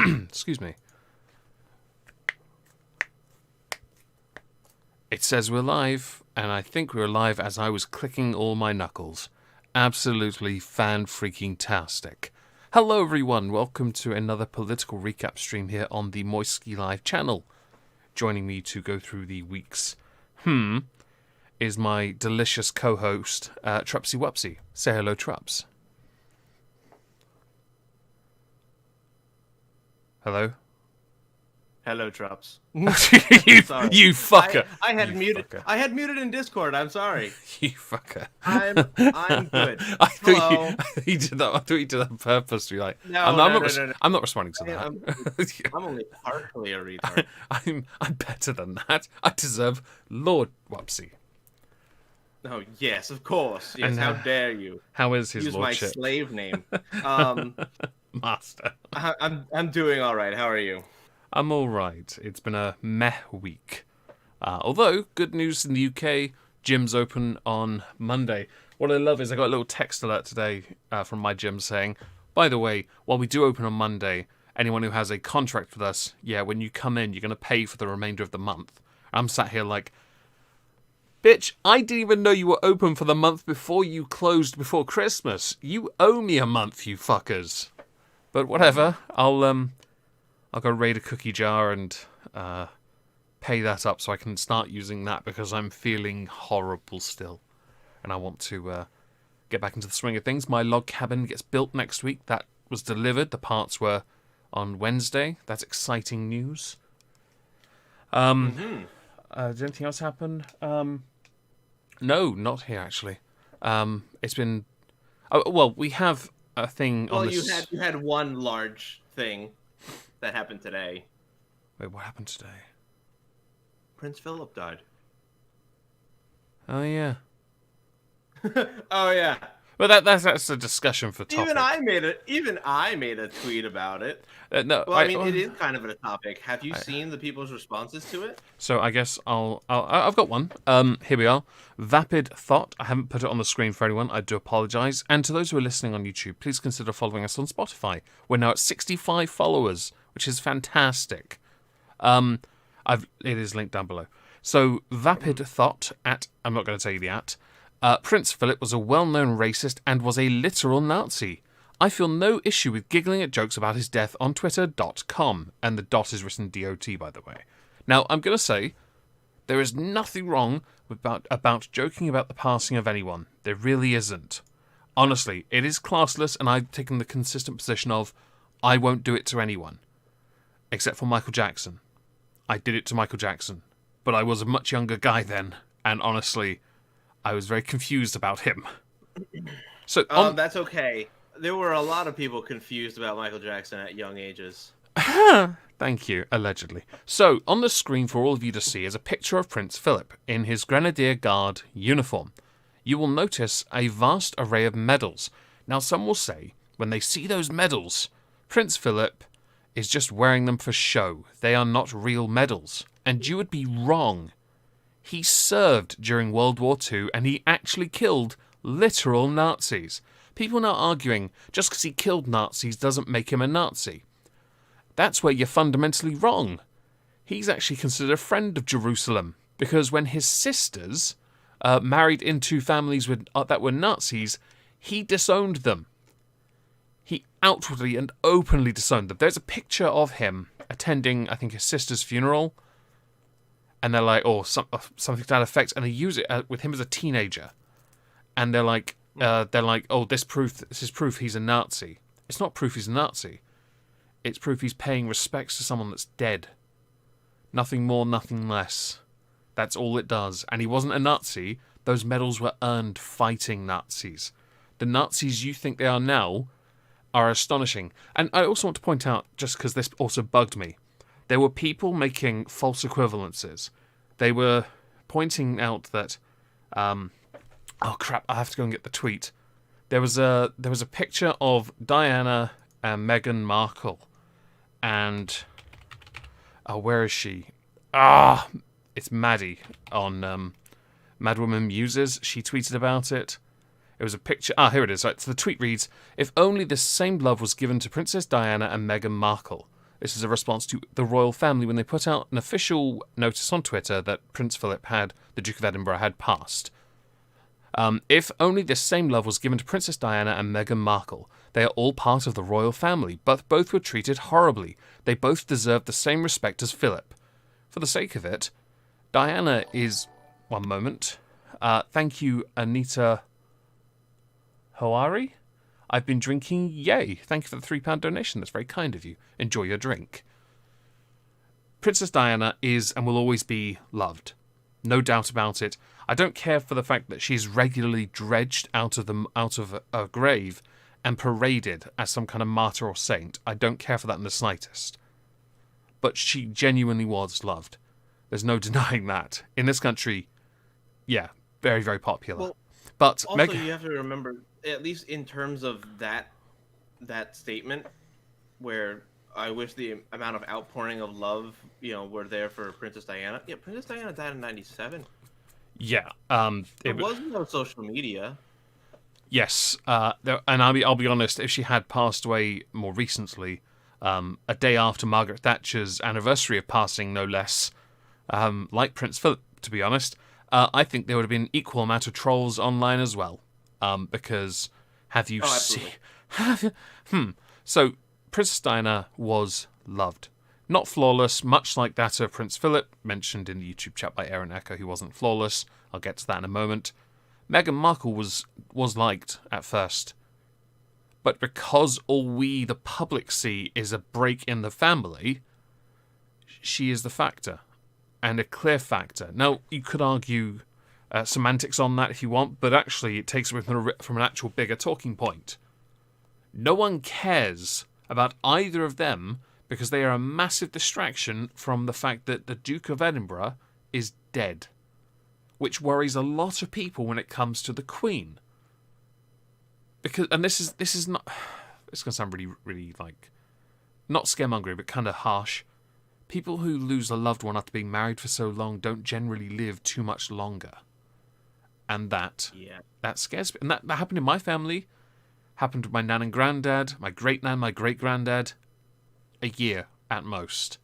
Excuse me. It says we're live, and I think we're live as I was clicking all my knuckles. Absolutely fan-freaking-tastic. Hello everyone, welcome to another political recap stream here on the Moisky Live channel. Joining me to go through the week's is my delicious co-host, Trupsy Wupsy. Say hello, Trups. Hello? Hello, Trups. you fucker. I had You muted. fucker. I had muted in Discord. I'm sorry. You fucker. I'm good. I Hello. thought you did that. I thought you did that on purpose to be like, No, I'm no. not responding to that. I'm only partially a retard. I'm better than that. I deserve Lord Wupsy. Oh yes, of course. Yes. And, How dare you How is his use lordship? my slave name? Master. I'm doing all right. How are you? I'm all right. It's been a meh week. Although, good news in the UK, gyms open on Monday. What I love is I got a little text alert today from my gym saying, by the way, while we do open on Monday, anyone who has a contract with us, when you come in, you're going to pay for the remainder of the month. I'm sat here like, bitch, I didn't even know you were open for the month before you closed before Christmas. You owe me a month, you fuckers. But whatever, I'll go raid a cookie jar and pay that up so I can start using that because I'm feeling horrible still. And I want to get back into the swing of things. My log cabin gets built next week. That was delivered. The parts were on Wednesday. That's exciting news. Did anything else happen? No, not here actually. It's been... Oh, well, we have a thing on this... Well, you had one large thing that happened today. Wait, what happened today? Prince Philip died. Oh, yeah. Oh yeah. Well, that's a discussion for topic. Even I made a tweet about it. No, Well, I mean, it is kind of a topic. Have you seen the people's responses to it? So I guess I've got one. Here we are. Vapid Thought. I haven't put it on the screen for anyone. I do apologise. And to those who are listening on YouTube, please consider following us on Spotify. We're now at 65 followers, which is fantastic. It is linked down below. So Vapid Thought I'm not going to tell you the at. Prince Philip was a well-known racist and was a literal Nazi. I feel no issue with giggling at jokes about his death on twitter.com. And the dot is written DOT, by the way. Now, I'm going to say, there is nothing wrong about joking about the passing of anyone. There really isn't. Honestly, it is classless, and I've taken the consistent position of, I won't do it to anyone. Except for Michael Jackson. I did it to Michael Jackson. But I was a much younger guy then, and honestly, I was very confused about him. So that's okay. There were a lot of people confused about Michael Jackson at young ages. Thank you, allegedly. So, on the screen for all of you to see is a picture of Prince Philip in his Grenadier Guard uniform. You will notice a vast array of medals. Now, some will say, when they see those medals, Prince Philip is just wearing them for show. They are not real medals. And you would be wrong. He served during World War II, and he actually killed literal Nazis. People now arguing just because he killed Nazis doesn't make him a Nazi. That's where you're fundamentally wrong. He's actually considered a friend of Jerusalem, because when his sisters married into families that were Nazis, he disowned them. He outwardly and openly disowned them. There's a picture of him attending, I think, his sister's funeral, and they're like, something to that effect, and they use it with him as a teenager. And they're like, this is proof he's a Nazi. It's not proof he's a Nazi. It's proof he's paying respects to someone that's dead. Nothing more, nothing less. That's all it does. And he wasn't a Nazi. Those medals were earned fighting Nazis. The Nazis you think they are now are astonishing. And I also want to point out, just because this also bugged me, there were people making false equivalences. They were pointing out that... oh crap, I have to go and get the tweet. There was a picture of Diana and Meghan Markle. And... where is she? It's Maddie on Madwoman Muses. She tweeted about it. It was a picture... here it is. Right, so the tweet reads, "If only the same love was given to Princess Diana and Meghan Markle. This is a response to the royal family when they put out an official notice on Twitter that Prince Philip the Duke of Edinburgh, had passed. If only this same love was given to Princess Diana and Meghan Markle. They are all part of the royal family, but both were treated horribly. They both deserve the same respect as Philip. For the sake of it, Diana is... One moment. Thank you, Anita Hoari. I've been drinking. Yay. Thank you for the £3 donation. That's very kind of you. Enjoy your drink. Princess Diana is and will always be loved. No doubt about it. I don't care for the fact that she's regularly dredged out of a grave and paraded as some kind of martyr or saint. I don't care for that in the slightest. But she genuinely was loved. There's no denying that. In this country, yeah, very, very popular. Well, but also, you have to remember, at least in terms of that statement, where I wish the amount of outpouring of love, were there for Princess Diana. Yeah, Princess Diana died in 1997. Yeah. There was no social media. Yes. And I'll be honest, if she had passed away more recently, a day after Margaret Thatcher's anniversary of passing, no less, like Prince Philip, to be honest, I think there would have been equal amount of trolls online as well. Because have you seen... So, Princess Diana was loved. Not flawless, much like that of Prince Philip, mentioned in the YouTube chat by Aaron Echo, who wasn't flawless. I'll get to that in a moment. Meghan Markle was liked at first. But because all we, the public, see is a break in the family, she is the factor. And a clear factor. Now, you could argue semantics on that if you want, but actually it takes away from an actual bigger talking point. No one cares about either of them because they are a massive distraction from the fact that the Duke of Edinburgh is dead, which worries a lot of people when it comes to the Queen. Because, and this is not, it's going to sound really, really like, not scaremongering, but kind of harsh. People who lose a loved one after being married for so long don't generally live too much longer. And that scares me. And that happened in my family. Happened with my nan and granddad, my great-nan, my great-granddad. A year at most.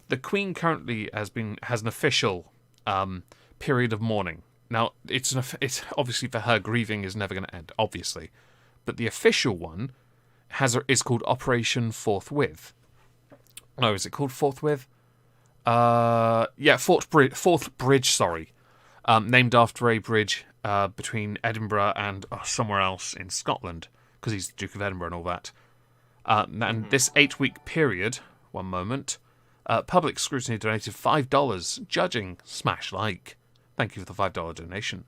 The Queen currently has an official period of mourning. Now, it's obviously for her, grieving is never going to end, obviously. But the official one is called Operation Forthwith. No, is it called Forthwith? Forth Bridge, sorry. Named after a bridge between Edinburgh and somewhere else in Scotland, because he's the Duke of Edinburgh and all that. And this 8-week period, one moment, public scrutiny donated $5. Judging, smash like. Thank you for the $5 donation.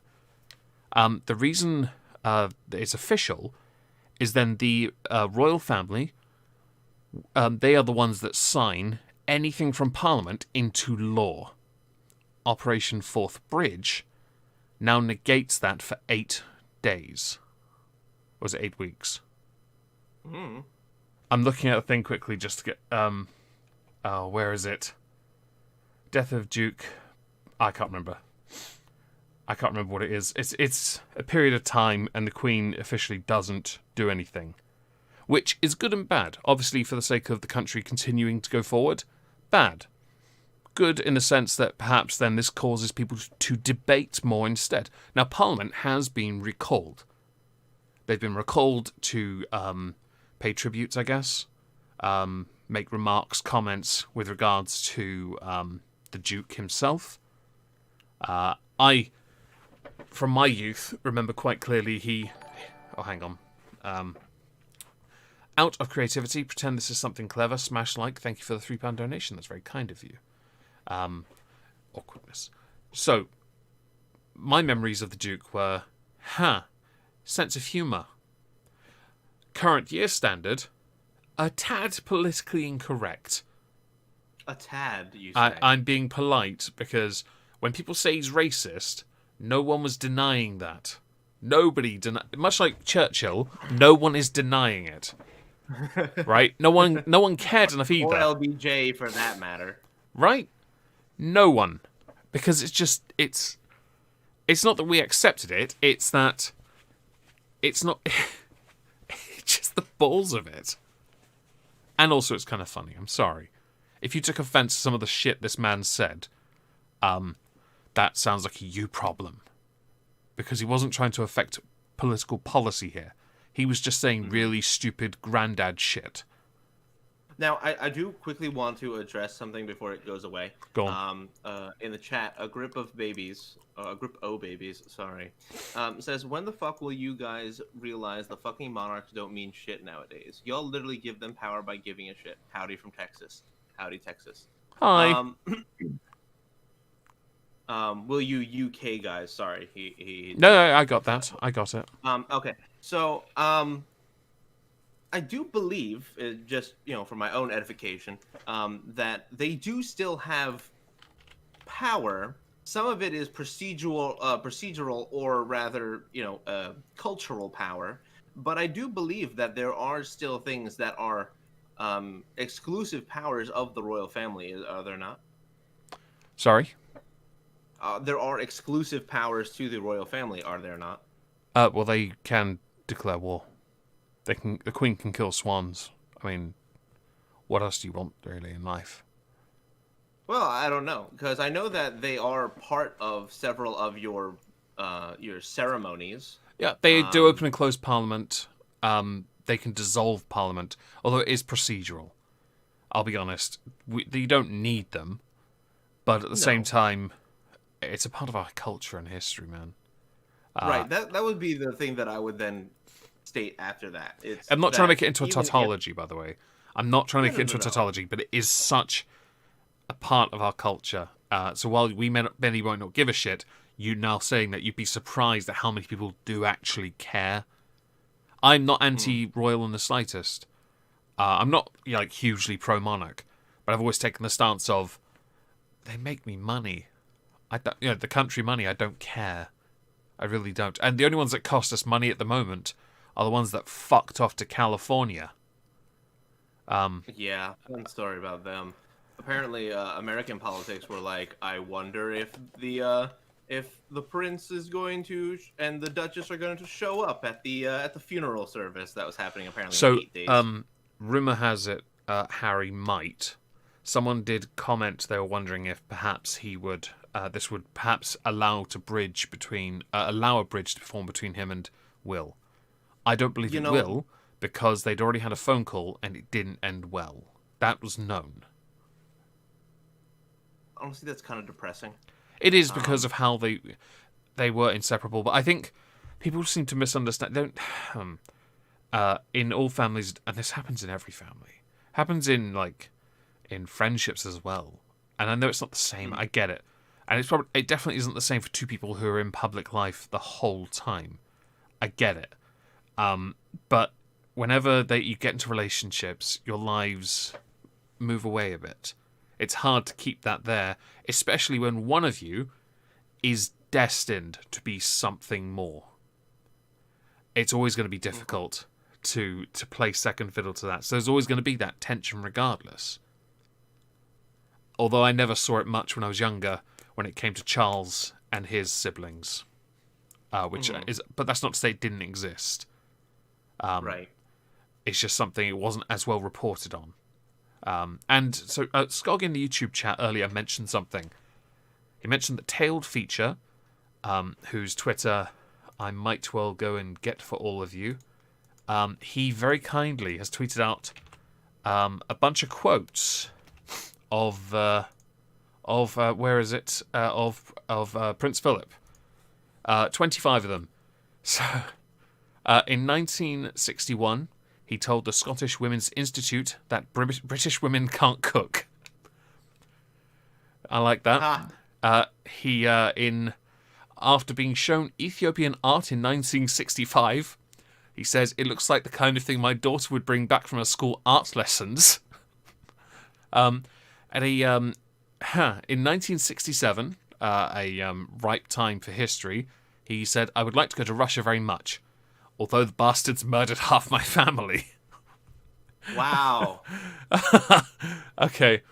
The reason that it's official is then the royal family, they are the ones that sign anything from Parliament into law. Operation Forth Bridge now negates that for 8 days. Or was it 8 weeks? I'm looking at the thing quickly just to get... where is it? Death of Duke... I can't remember what it is. It's a period of time and the Queen officially doesn't do anything. Which is good and bad. Obviously, for the sake of the country continuing to go forward. Bad. Good in the sense that perhaps then this causes people to debate more instead. Now, Parliament has been recalled. They've been recalled to pay tributes, I guess. Make remarks, comments with regards to the Duke himself. I, from my youth, remember quite clearly he... Oh, hang on. Out of creativity, pretend this is something clever, smash like. Thank you for the £3 donation. That's very kind of you. Awkwardness. So, my memories of the Duke were, sense of humour. Current year standard, a tad politically incorrect. A tad, you say? I'm being polite because when people say he's racist, no one was denying that. Nobody much like Churchill, no one is denying it. Right? No one cared enough either. Or LBJ for that matter. Right? No one. Because it's not that we accepted it, it's that it's not it's just the balls of it. And also, it's kind of funny. I'm sorry. If you took offense to some of the shit this man said, that sounds like a you problem. Because he wasn't trying to affect political policy here. He was just saying really stupid granddad shit. Now, I do quickly want to address something before it goes away. Go on. In the chat, a group O babies, says, when the fuck will you guys realize the fucking monarchs don't mean shit nowadays? Y'all literally give them power by giving a shit. Howdy from Texas. Howdy, Texas. Hi. Will you UK guys? Sorry, he. No, I got that. I got it. Okay. So, I do believe, just for my own edification, that they do still have power. Some of it is procedural, or rather, cultural power. But I do believe that there are still things that are exclusive powers of the royal family. Are there not? Sorry? There are exclusive powers to the royal family. Are there not? Well, they can declare war. The Queen can kill swans. I mean, what else do you want, really, in life? Well, I don't know, because I know that they are part of several of your ceremonies. Yeah, they do open and close Parliament. They can dissolve Parliament, although it is procedural. I'll be honest. You don't need them, but at the same time, it's a part of our culture and history, man. Right, that would be the thing that I would then state after that. I'm not trying to make it into a tautology, by the way. I'm not trying to make it into a tautology, but it is such a part of our culture. So while many might not give a shit, you now saying that you'd be surprised at how many people do actually care. I'm not anti-royal in the slightest. I'm not hugely pro-monarch, but I've always taken the stance of they make me money. I don't, the country money. I don't care. I really don't. And the only ones that cost us money at the moment are the ones that fucked off to California. Yeah, I'm sorry about them. Apparently, American politics were like, I wonder if the prince is going to and the duchess are going to show up at the funeral service that was happening apparently in 8 days. Rumor has it Harry might. Someone did comment they were wondering if perhaps he would. This would perhaps allow a bridge to form between him and Will. I don't believe it will, because they'd already had a phone call and it didn't end well. That was known. Honestly, that's kind of depressing. It is because of how they were inseparable, but I think people seem to misunderstand. In all families, and this happens in every family, happens in friendships as well. And I know it's not the same. I get it. And it definitely isn't the same for two people who are in public life the whole time. I get it. But whenever you get into relationships, your lives move away a bit. It's hard to keep that there, especially when one of you is destined to be something more. It's always going to be difficult to play second fiddle to that. So there's always going to be that tension regardless. Although I never saw it much when I was younger, when it came to Charles and his siblings. But that's not to say it didn't exist. Right. It's just something it wasn't as well reported on. And so Skog in the YouTube chat earlier mentioned something. He mentioned that Tailed Feature, whose Twitter I might well go and get for all of you. He very kindly has tweeted out a bunch of quotes of where is it? Of Prince Philip. 25 of them. So, in 1961, he told the Scottish Women's Institute that British women can't cook. I like that. After being shown Ethiopian art in 1965, he says, it looks like the kind of thing my daughter would bring back from her school art lessons. In 1967, a ripe time for history, he said, I would like to go to Russia very much, although the bastards murdered half my family. Wow. Okay.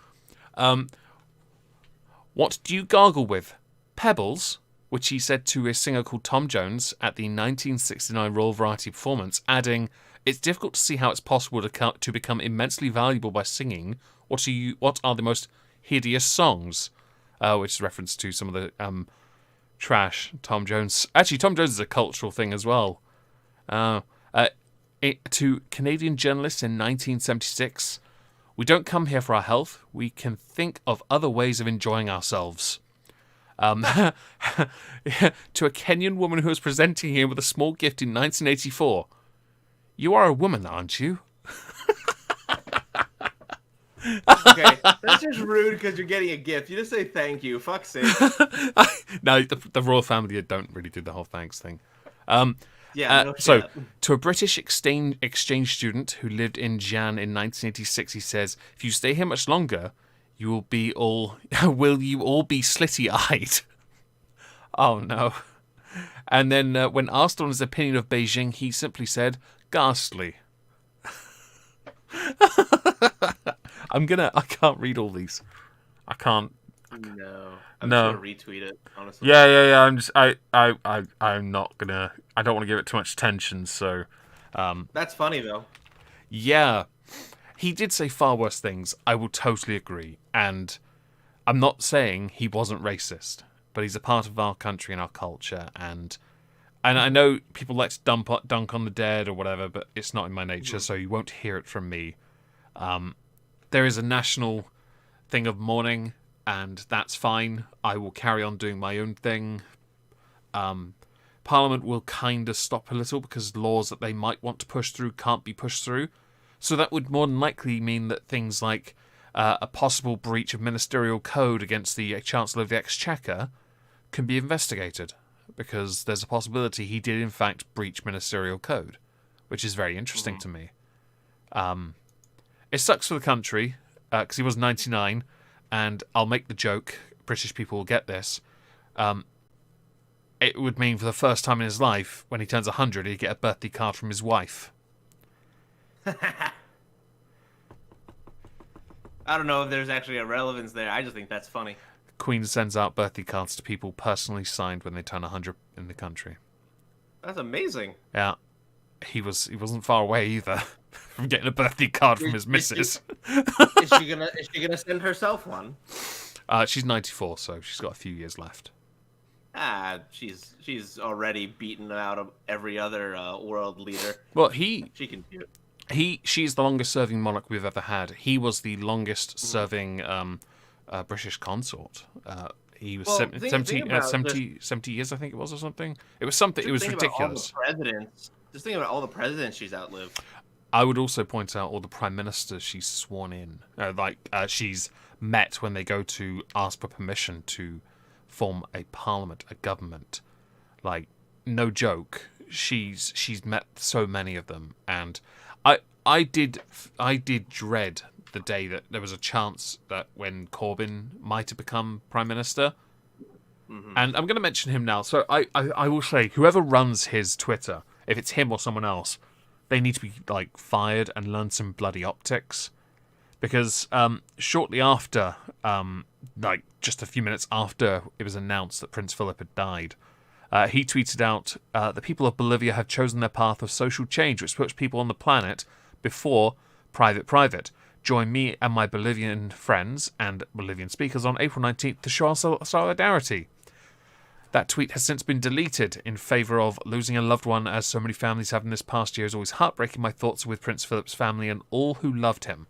What do you gargle with? Pebbles, which he said to a singer called Tom Jones at the 1969 Royal Variety performance, adding, It's difficult to see how it's possible to become immensely valuable by singing. What are the most hideous songs? Which is reference to some of the trash Tom Jones. Actually, Tom Jones is a cultural thing as well. To Canadian journalists in 1976, we don't come here for our health. We can think of other ways of enjoying ourselves. To a Kenyan woman who was presenting him with a small gift in 1984. You are a woman, aren't you? Okay, that's just rude because you're getting a gift. You just say thank you. Fuck's sake. No, the royal family don't really do the whole thanks thing. Yeah, no so, shit. to a British exchange student who lived in Jan in 1986, he says, "If you stay here much longer, you will be all will you all be slitty-eyed?" Oh no! And then when asked on his opinion of Beijing, he simply said, "Ghastly." I can't read all these. I can't. No. I'm No. just gonna retweet it, honestly. Yeah. I'm not gonna. I don't want to give it too much attention. So, That's funny though. yeah, he did say far worse things. I will totally agree, and I'm not saying he wasn't racist, but he's a part of our country and our culture, and I know people like to dunk on the dead or whatever, but it's not in my nature, so you won't hear it from me. There is a national thing of mourning, and that's fine. I will carry on doing my own thing. Parliament will kind of stop a little because laws that they might want to push through can't be pushed through. So that would more than likely mean that things like a possible breach of ministerial code against the Chancellor of the Exchequer can be investigated, because there's a possibility he did in fact breach ministerial code, which is very interesting to me. It sucks for the country, because he was 99, and I'll make the joke, British people will get this. It would mean for the first time in his life, when he turns 100, he'd get a birthday card from his wife. I don't know if there's actually a relevance there. I just think that's funny. Queen sends out birthday cards to people personally signed when they turn 100 in the country. That's amazing. Yeah. He wasn't far away either from getting a birthday card from his missus. Is she gonna send herself one? She's 94, so she's got a few years left. She's already beaten out of every other world leader. Well, she can do it. She's the longest serving monarch we've ever had. He was the longest serving British consort. He was 70 years, I think it was, or something. It was something. It was ridiculous. Just think about all the presidents she's outlived. I would also point out all the prime ministers she's sworn in. She's met when they go to ask for permission to form a parliament, a government. Like, no joke. She's met so many of them, and I did dread the day that there was a chance that when Corbyn might have become prime minister. And I'm going to mention him now. So I will say, whoever runs his Twitter, if it's him or someone else, they need to be like fired and learn some bloody optics. Because shortly after, like just a few minutes after it was announced that Prince Philip had died, he tweeted out, "The people of Bolivia have chosen their path of social change, which puts people on the planet before private. Join me and my Bolivian friends and Bolivian speakers on April 19th to show our solidarity." That tweet has since been deleted in favour of "losing a loved one, as so many families have in this past year, is always heartbreaking. My thoughts are with Prince Philip's family and all who loved him."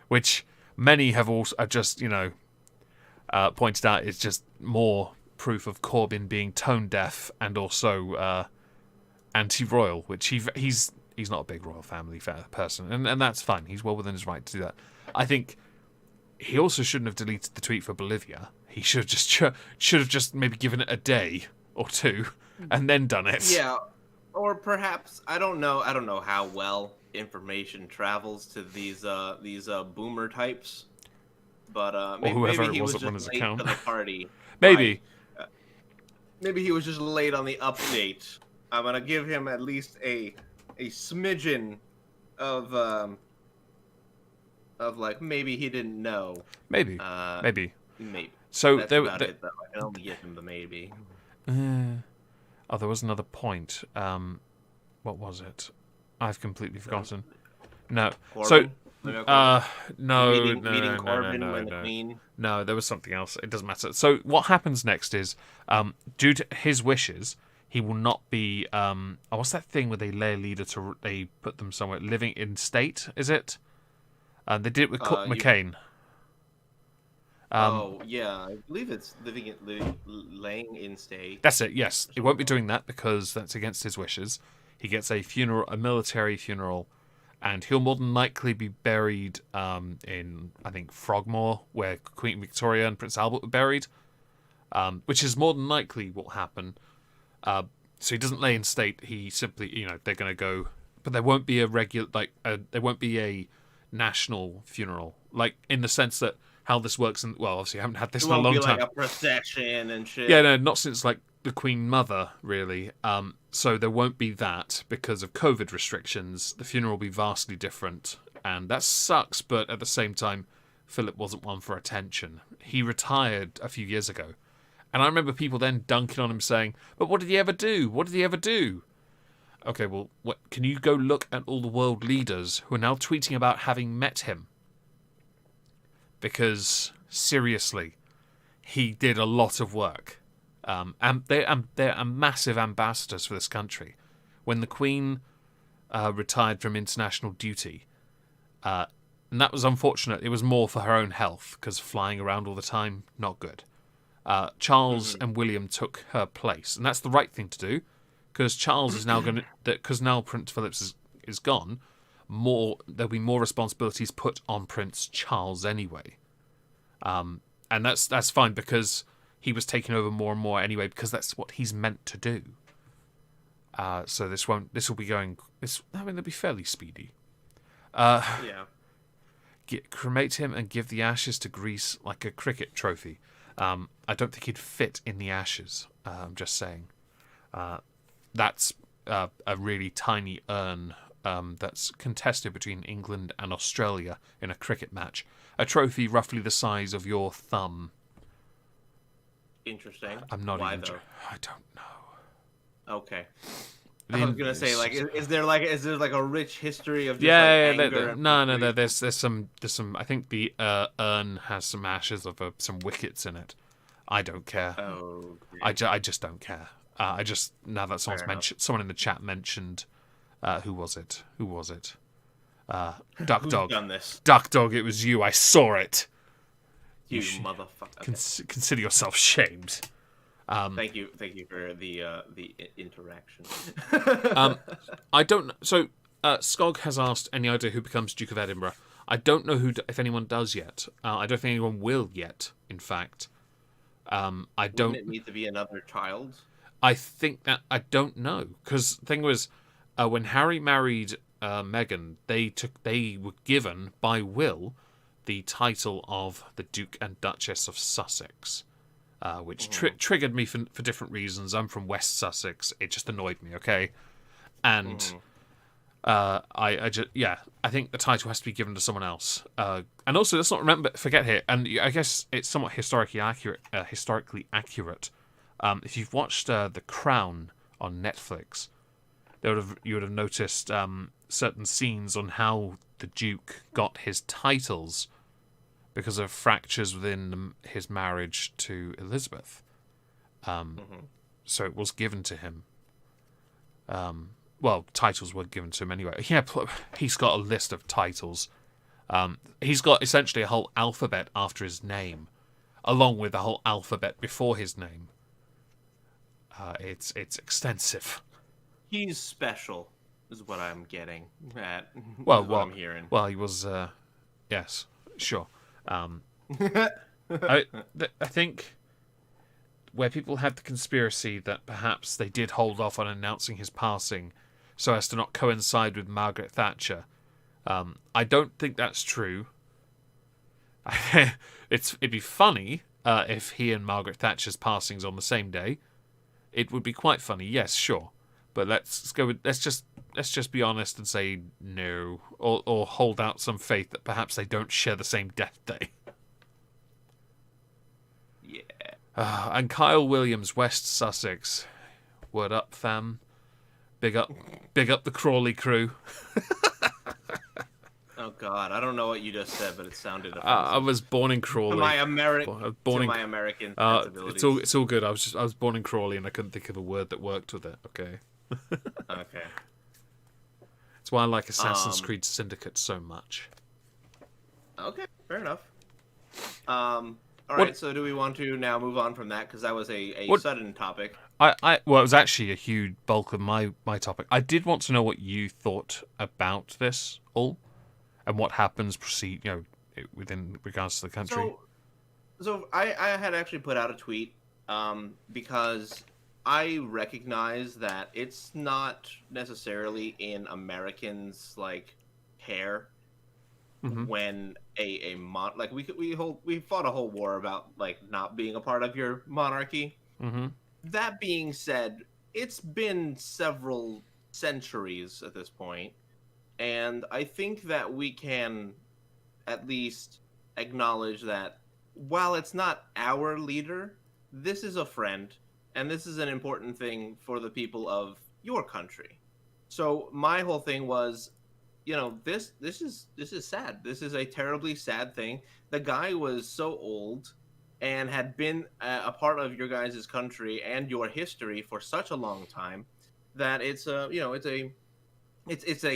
Which many have also just, pointed out is just more proof of Corbyn being tone deaf and also anti-royal, which he's not a big royal family person, and that's fine. He's well within his right to do that. I think he also shouldn't have deleted the tweet for Bolivia. He should have just maybe given it a day or two and then done it. Yeah, or perhaps I don't know how well information travels to these boomer types, but maybe he was just late to the party. Maybe. Maybe he was just late on the update. I'm gonna give him at least a smidgen of like maybe he didn't know. Maybe. So that's about it, though. I can only give him the maybe. There was another point. What was it? I've completely forgotten. No. Corbyn? No, meeting Corbyn when the Queen. No, there was something else. It doesn't matter. So what happens next is, due to his wishes, he will not be. What's that thing where they lay a leader to? They put them somewhere living in state. Is it? They did it with McCain. Yeah, I believe it's laying in state. That's it. Yes, he won't be doing that because that's against his wishes. He gets a funeral, a military funeral, and he'll more than likely be buried in, I think, Frogmore, where Queen Victoria and Prince Albert were buried, which is more than likely what will happen. So he doesn't lay in state. He simply, they're going to go, but there won't be a regular, there won't be a national funeral, in the sense that how this works. And well, obviously, I haven't had this in a long time. Like a procession and shit. Yeah, no, not since the Queen Mother, really. So there won't be that because of COVID restrictions. The funeral will be vastly different, and that sucks. But at the same time, Philip wasn't one for attention. He retired a few years ago, and I remember people then dunking on him, saying, "But what did he ever do? What did he ever do?" Okay, well, can you go look at all the world leaders who are now tweeting about having met him? Because seriously, he did a lot of work. And they're massive ambassadors for this country. When the Queen retired from international duty, and that was unfortunate. It was more for her own health, because flying around all the time, not good. Charles and William took her place, and that's the right thing to do, because Charles is now because now Prince Philip is gone. There'll be more responsibilities put on Prince Charles anyway, and that's fine because he was taking over more and more anyway, because that's what he's meant to do. So this will be going. It'll be fairly speedy. Yeah. Cremate him and give the ashes to Greece like a cricket trophy. I don't think he'd fit in the ashes. I'm just saying. That's a really tiny urn that's contested between England and Australia in a cricket match. A trophy roughly the size of your thumb. Interesting. I'm not Why, even though? I don't know. Okay. I was gonna say, is there a rich history of just anger? No. There's some. I think the urn has some ashes of some wickets in it. I don't care. Oh. Okay. I just don't care. Now that someone in the chat mentioned, who was it? Duck Who's Dog. done this? Duck Dog. It was you. I saw it. You motherfucker. Consider yourself shamed. Thank you for the interaction. I don't know. So, Skog has asked any idea who becomes Duke of Edinburgh. I don't know if anyone does yet. I don't think anyone will yet, in fact. Wouldn't it need to be another child? I think that... I don't know. Because the thing was, when Harry married Meghan, they were given, by will, the title of the Duke and Duchess of Sussex. Which triggered me for different reasons. I'm from West Sussex. It just annoyed me, okay? And I think the title has to be given to someone else. And also, let's not forget here, and I guess it's somewhat historically accurate. If you've watched The Crown on Netflix, you would have noticed certain scenes on how the Duke got his titles because of fractures within his marriage to Elizabeth. So it was given to him. Titles were given to him anyway. Yeah, he's got a list of titles. He's got essentially a whole alphabet after his name, along with a whole alphabet before his name. It's extensive. He's special, is what I'm getting at. What I'm hearing. Well, he was. Yes, sure. I think where people had the conspiracy that perhaps they did hold off on announcing his passing so as to not coincide with Margaret Thatcher. I don't think that's true. It'd be funny if he and Margaret Thatcher's passings on the same day. It would be quite funny, yes, sure. But let's just be honest and say no, or hold out some faith that perhaps they don't share the same death day. Yeah. And Kyle Williams, West Sussex. Word up, fam. Big up the Crawley crew. Oh God, I don't know what you just said, but it sounded offensive. I was born in Crawley. To my my American sensibilities. It's all good. I was born in Crawley, and I couldn't think of a word that worked with it. Okay. Okay. That's why I like Assassin's Creed Syndicate so much. Okay, fair enough. All right, so do we want to now move on from that? Because that was a sudden topic. Well, it was actually a huge bulk of my topic. I did want to know what you thought about this all, and what happens within regards to the country. So I had actually put out a tweet because I recognize that it's not necessarily in Americans' hair when we fought a whole war about not being a part of your monarchy. Mm-hmm. That being said, it's been several centuries at this point, and I think that we can at least acknowledge that while it's not our leader, this is a friend, and this is an important thing for the people of your country. So my whole thing was, this is sad. This is a terribly sad thing. The guy was so old and had been a part of your guys' country and your history for such a long time that it's a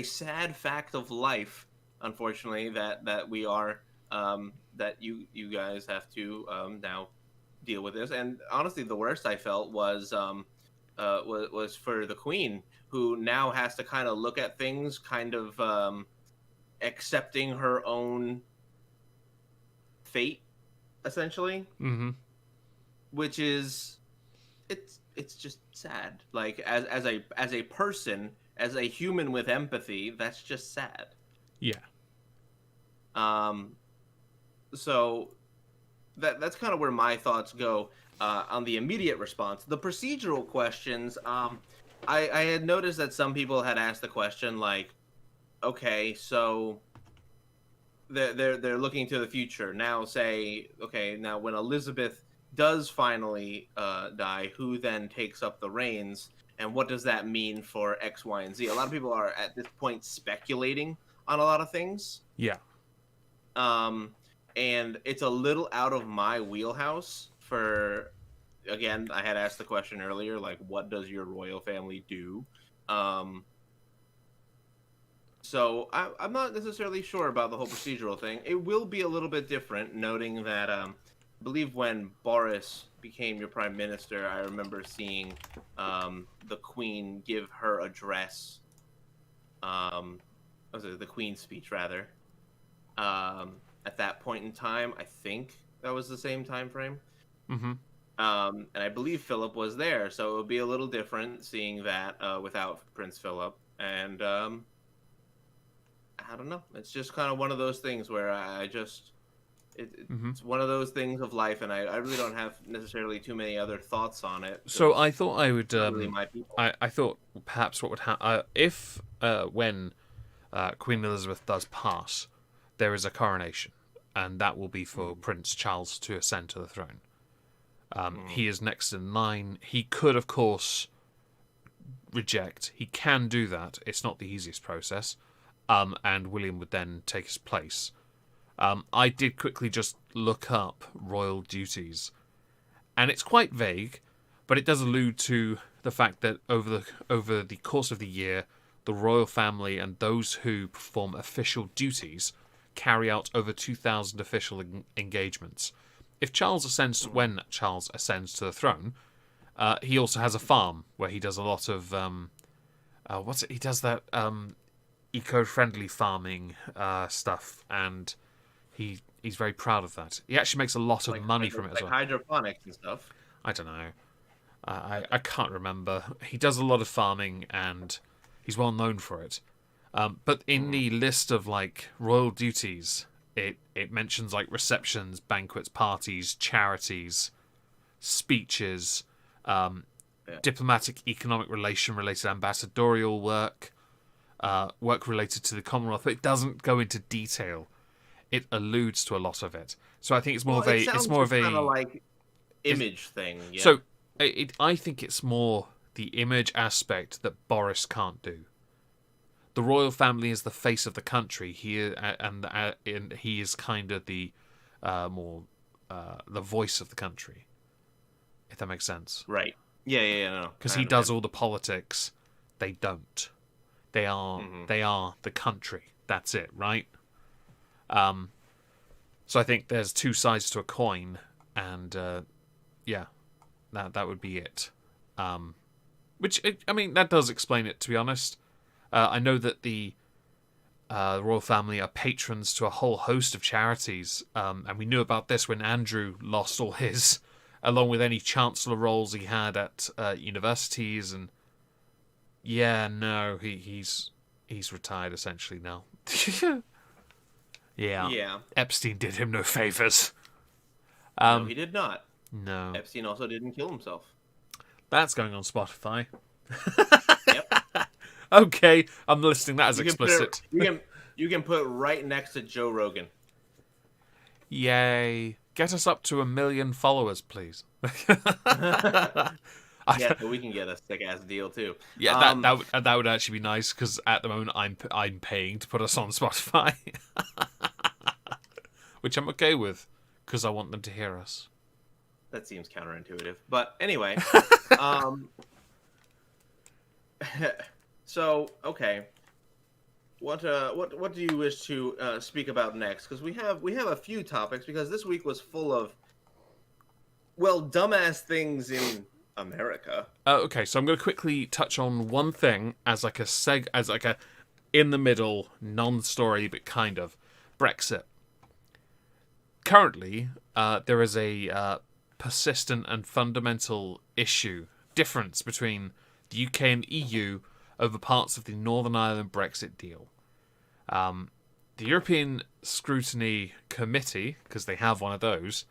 sad fact of life, unfortunately, that we are that you guys have to now deal with this. And honestly, the worst I felt was for the Queen, who now has to kind of look at things kind of accepting her own fate, essentially. Mm-hmm. Which is it's just sad. As a person, as a human with empathy, that's just sad. Yeah. So that's kind of where my thoughts go on the immediate response. The procedural questions, I had noticed that some people had asked the question okay, so they're looking to the future now. Say, okay, now when Elizabeth does finally die, who then takes up the reins, and what does that mean for X, Y, and Z? A lot of people are at this point speculating on a lot of things. Yeah. And it's a little out of my wheelhouse again, I had asked the question earlier, what does your royal family do? So I'm not necessarily sure about the whole procedural thing. It will be a little bit different, noting that I believe when Boris became your prime minister, I remember seeing the Queen give her address. The Queen's speech, rather. At that point in time, I think that was the same time frame. Mm-hmm. And I believe Philip was there, so it would be a little different seeing that without Prince Philip. And I don't know. It's just kind of one of those things where it's one of those things of life, and I really don't have necessarily too many other thoughts on it. So I thought I would. Really my people. I thought perhaps what would happen if when Queen Elizabeth does pass, there is a coronation, and that will be for Prince Charles to ascend to the throne. He is next in line. He could, of course, reject. He can do that. It's not the easiest process. And William would then take his place. I did quickly just look up royal duties, and it's quite vague, but it does allude to the fact that over the course of the year, the royal family and those who perform official duties carry out over 2,000 official engagements. When Charles ascends to the throne, he also has a farm where he does a lot of he does that eco-friendly farming stuff, and he's very proud of that. He actually makes a lot of money from it as well. Hydroponics and stuff. I don't know. I can't remember. He does a lot of farming, and he's well known for it. But in the list of royal duties, it mentions receptions, banquets, parties, charities, speeches, diplomatic, economic related ambassadorial work, work related to the Commonwealth. But it doesn't go into detail. It alludes to a lot of it. So I think it's more of a image thing. Yeah. So I think it's more the image aspect that Boris can't do. The royal family is the face of the country. He is kind of the more the voice of the country, if that makes sense. Right. Yeah, no. Because he does all the politics. They don't. They are the country. That's it, right? So I think there's two sides to a coin, and yeah, that would be it. Which, I mean, that does explain it, to be honest. I know that the royal family are patrons to a whole host of charities, and we knew about this when Andrew lost all his, along with any chancellor roles he had at universities, and yeah, no, he's retired essentially now. Yeah. Epstein did him no favors. No, he did not. No. Epstein also didn't kill himself. That's going on Spotify. Yep. Okay, I'm listing that as explicit. You can put it right next to Joe Rogan. Yay. Get us up to 1 million followers, please. Yeah, but we can get a sick-ass deal, too. Yeah, that would actually be nice, because at the moment I'm paying to put us on Spotify. Which I'm okay with, because I want them to hear us. That seems counterintuitive. But anyway. So, okay. What do you wish to speak about next? Because we have a few topics, because this week was full of, well, dumbass things in America. Okay, so I'm going to quickly touch on one thing as like a in the middle non-story, but kind of Brexit. Currently, there is a persistent and fundamental difference between the UK and EU over parts of the Northern Ireland Brexit deal. The European Scrutiny Committee, because they have one of those,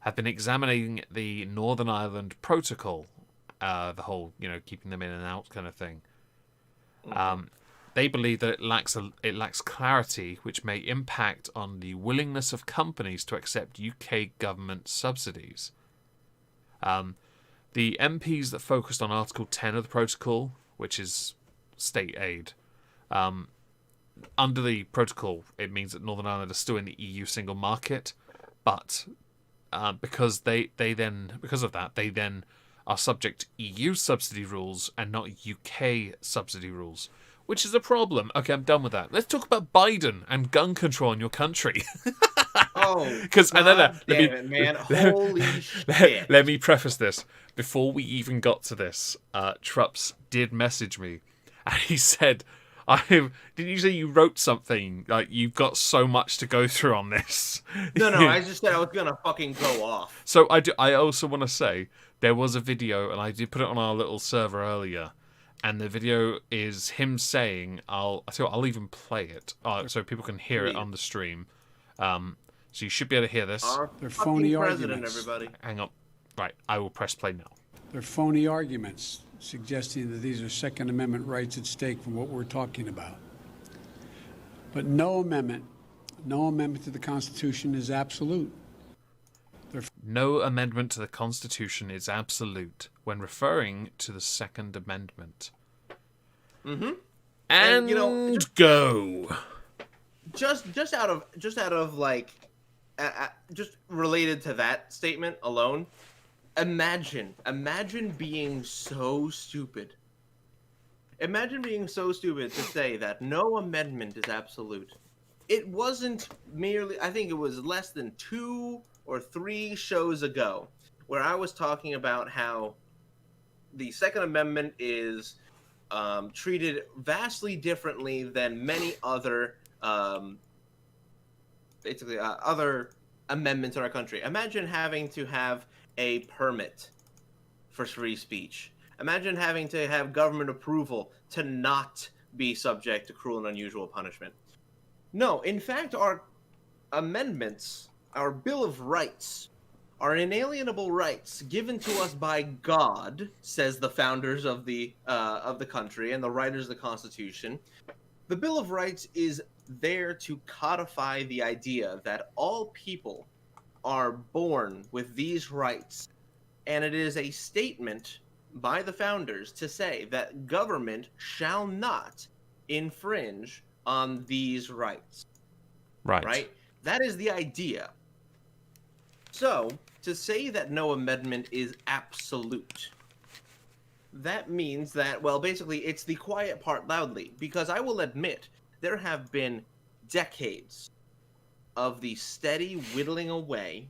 have been examining the Northern Ireland Protocol, the whole, keeping them in and out kind of thing. They believe that it lacks clarity, which may impact on the willingness of companies to accept UK government subsidies. The MPs that focused on Article 10 of the protocol, which is state aid, under the protocol, it means that Northern Ireland are still in the EU single market, but because they then are subject to EU subsidy rules and not UK subsidy rules, which is a problem. Okay, I'm done with that. Let's talk about Biden and gun control in your country. Oh, because damn it, man! Holy shit! Let me preface this. Before we even got to this, Trups did message me, and he said, didn't you say you wrote something? Like, you've got so much to go through on this. No, I just said I was gonna fucking go off. So I also want to say, there was a video, and I did put it on our little server earlier, and the video is him saying, I'll even play it, so people can hear it on the stream. So you should be able to hear this. They're phony president, arguments. everybody. Hang on. Right, I will press play now. They're phony arguments suggesting that these are Second Amendment rights at stake from what we're talking about. But no amendment to the Constitution is absolute. No amendment to the Constitution is absolute when referring to the Second Amendment. Mm-hmm. And go. Just out of like, just related to that statement alone. Imagine being so stupid. Imagine being so stupid to say that no amendment is absolute. It wasn't merely, I think it was less than 2 or 3 shows ago, where I was talking about how the Second Amendment is treated vastly differently than many other, other amendments in our country. Imagine having to have a permit for free speech. Imagine having to have government approval to not be subject to cruel and unusual punishment. No, in fact, our amendments, our Bill of Rights, are inalienable rights given to us by God, says the founders of the country and the writers of the Constitution. The Bill of Rights is there to codify the idea that all people are born with these rights, and it is a statement by the founders to say that government shall not infringe on these rights. Right? That is the idea. So, to say that no amendment is absolute, that means that, well, basically, it's the quiet part loudly. Because I will admit, there have been decades of the steady whittling away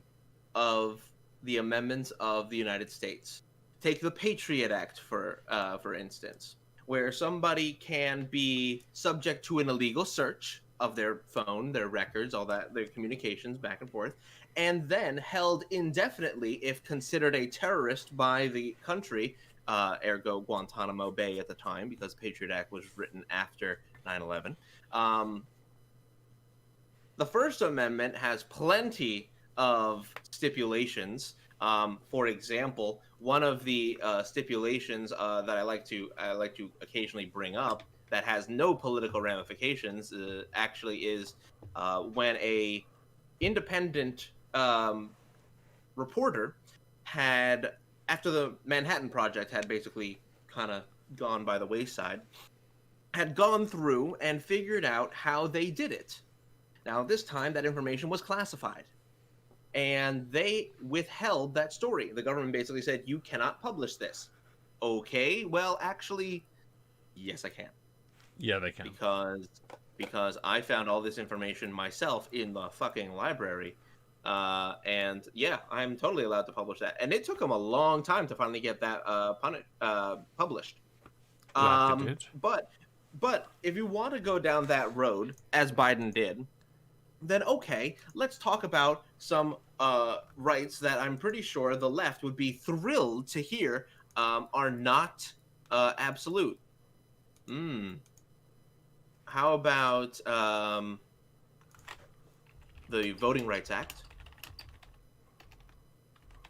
of the amendments of the United States. Take the Patriot Act, for instance, where somebody can be subject to an illegal search of their phone, their records, all that, their communications back and forth, and then held indefinitely if considered a terrorist by the country, ergo Guantanamo Bay at the time, because the Patriot Act was written after 9/11. The First Amendment has plenty of stipulations. For example, one of the stipulations that I like to occasionally bring up that has no political ramifications actually is when a independent reporter had, after the Manhattan Project had basically kind of gone by the wayside, had gone through and figured out how they did it. Now, this time, that information was classified. And they withheld that story. The government basically said, you cannot publish this. Okay, well, actually, yes, I can. Yeah, they can. Because I found all this information myself in the fucking library. And yeah, I'm totally allowed to publish that. And it took them a long time to finally get that published. Glad they did. But if you want to go down that road, as Biden did, then okay, let's talk about some rights that I'm pretty sure the left would be thrilled to hear are not absolute. How about the Voting Rights Act?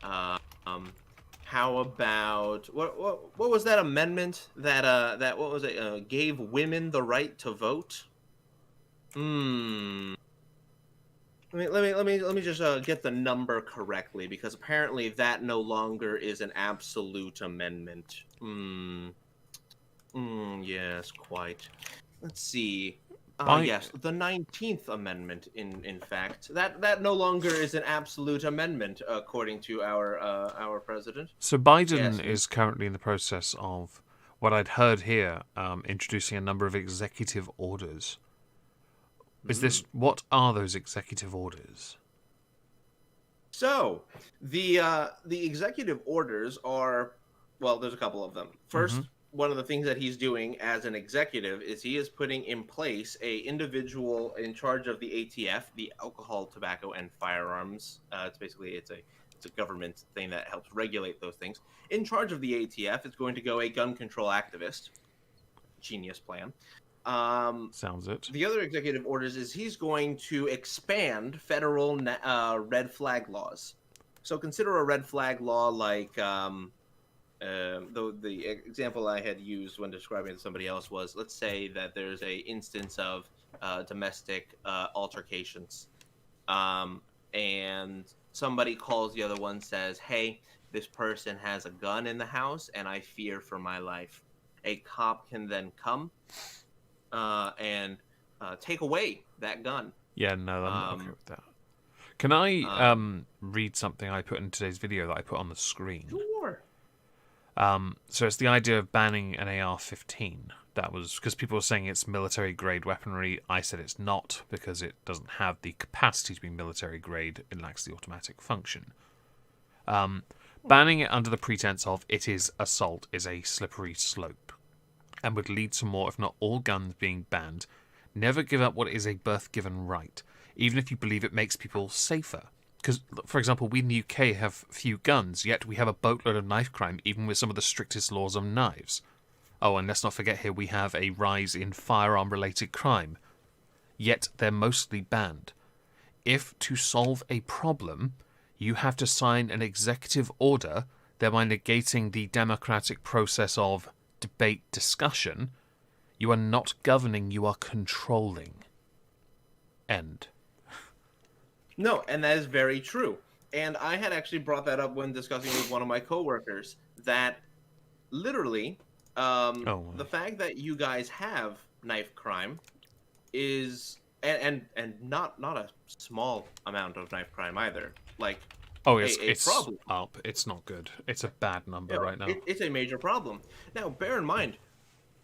How about what was that amendment that what was it gave women the right to vote? Let me just get the number correctly, because apparently that no longer is an absolute amendment. Yes, quite. Let's see. Yes, the 19th Amendment. In fact, that no longer is an absolute amendment, according to our president. So Biden is currently in the process of, what I'd heard here, introducing a number of executive orders. What are those executive orders? So, the executive orders are, well, there's a couple of them. First, one of the things that he's doing as an executive is he is putting in place a individual in charge of the ATF, the Alcohol, Tobacco, and Firearms. It's a government thing that helps regulate those things. In charge of the ATF is going to go a gun control activist. Genius plan. Sounds it. The other executive orders is he's going to expand federal red flag laws. So consider a red flag law like the example I had used when describing it to somebody else was, let's say that there's a instance of domestic altercations, and somebody calls the other one, says, hey, this person has a gun in the house and I fear for my life. A cop can then come and take away that gun. Yeah, no, I'm not okay with that. Can I read something I put in today's video that I put on the screen? Sure. So it's the idea of banning an AR-15. That was because people were saying it's military-grade weaponry. I said it's not, because it doesn't have the capacity to be military-grade. It lacks the automatic function. Banning it under the pretense of it is assault is a slippery slope, and would lead to more, if not all, guns being banned. Never give up what is a birth-given right, even if you believe it makes people safer. Because, for example, we in the UK have few guns, yet we have a boatload of knife crime, even with some of the strictest laws on knives. Oh, and let's not forget here we have a rise in firearm-related crime, yet they're mostly banned. If to solve a problem, you have to sign an executive order, thereby negating the democratic process of debate, discussion, you are not governing, you are controlling. End. No, and that is very true. And I had actually brought that up when discussing with one of my coworkers, that literally, Oh, the fact that you guys have knife crime is and not a small amount of knife crime either. Like oh, a it's problem. up. It's not good. It's a bad number You know, right now. it's a major problem. Now, bear in mind,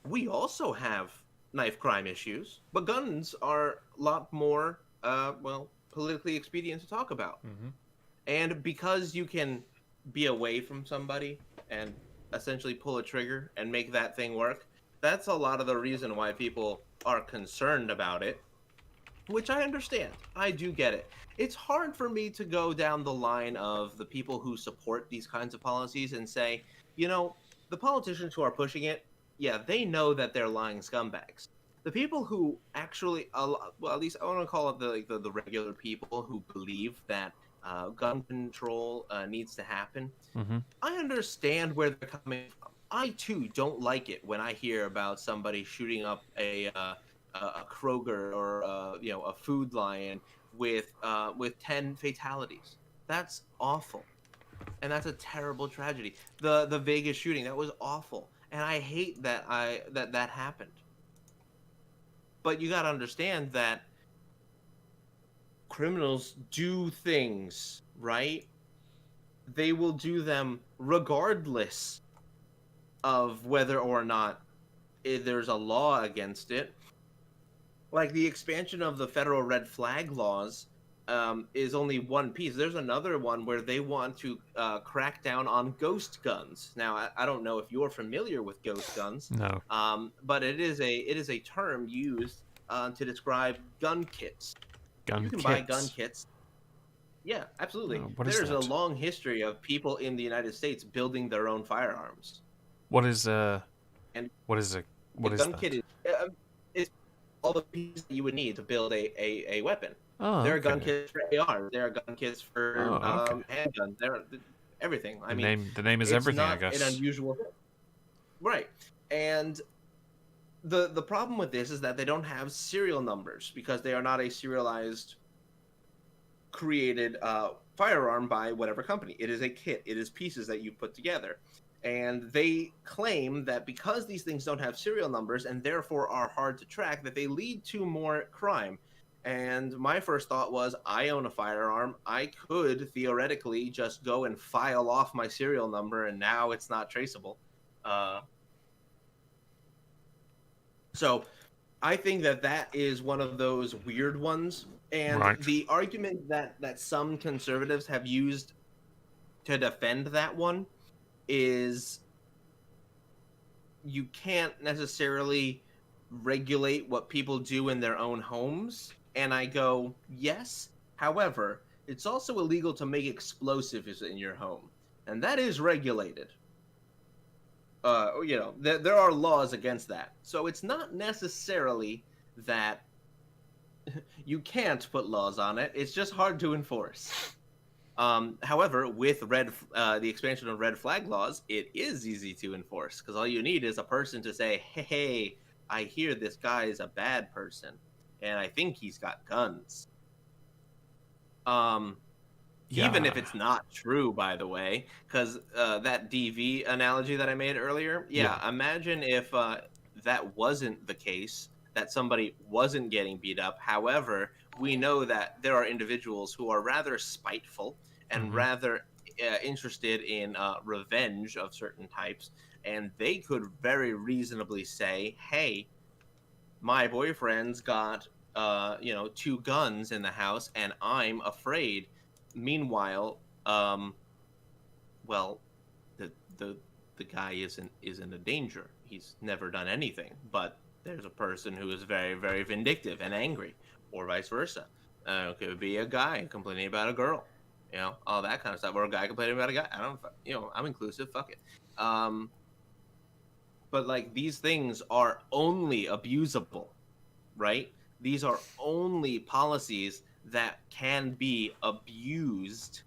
we also have knife crime issues, but guns are a lot more, well, politically expedient to talk about. Hmm. And because you can be away from somebody and essentially pull a trigger and make that thing work, that's a lot of the reason why people are concerned about it, which I understand. I do get it. It's hard for me to go down the line of the people who support these kinds of policies and say, you know, the politicians who are pushing it, yeah, they know that they're lying scumbags. The people who actually, well, at least I want to call it the regular people who believe that gun control needs to happen. Hmm. I understand where they're coming from. I too don't like it when I hear about somebody shooting up a Kroger or a Food Lion with 10 fatalities. That's awful, and that's a terrible tragedy. The Vegas shooting, that was awful, and I hate that happened. But you got to understand that criminals do things, right? They will do them regardless of whether or not there's a law against it. Like the expansion of the federal red flag laws is only one piece. There's another one where they want to crack down on ghost guns. Now, I don't know if you're familiar with ghost guns, No. but it is a term used to describe gun kits. Gun You can kits. buy gun kits. Yeah, absolutely. What is There's a that? long history of people in the United States building their own firearms. What is And what is it? a What is gun that? kit is all the pieces that you would need to build a weapon. Oh, There are gun okay. kits for AR. There are gun kits for Oh, okay. handguns. There are everything. I The mean, name is it's everything, I not an guess. unusual thing, right? And the problem with this is that they don't have serial numbers because they are not a serialized created firearm by whatever company. It is a kit. It is pieces that you put together. And they claim that because these things don't have serial numbers and therefore are hard to track, that they lead to more crime. And my first thought was, I own a firearm. I could theoretically just go and file off my serial number, and now it's not traceable. So I think that is one of those weird ones. And Right. the argument that some conservatives have used to defend that one is you can't necessarily regulate what people do in their own homes. And I go, yes. However, it's also illegal to make explosives in your home. And that is regulated. There are laws against that. So it's not necessarily that you can't put laws on it. It's just hard to enforce. However, with the expansion of red flag laws, it is easy to enforce because all you need is a person to say, "Hey, I hear this guy is a bad person, and I think he's got guns." Even if it's not true, by the way, because that DV analogy that I made earlier, imagine if that wasn't the case, that somebody wasn't getting beat up. However, we know that there are individuals who are rather spiteful and rather interested in revenge of certain types, and they could very reasonably say, "Hey, my boyfriend's got 2 guns in the house, and I'm afraid." Meanwhile, well, the guy isn't a danger. He's never done anything, but there's a person who is very, very vindictive and angry, or vice versa. It could be a guy complaining about a girl, all that kind of stuff, or a guy complaining about a guy. I don't, I'm inclusive. Fuck it. But like these things are only abusable, right? These are only policies that can be abused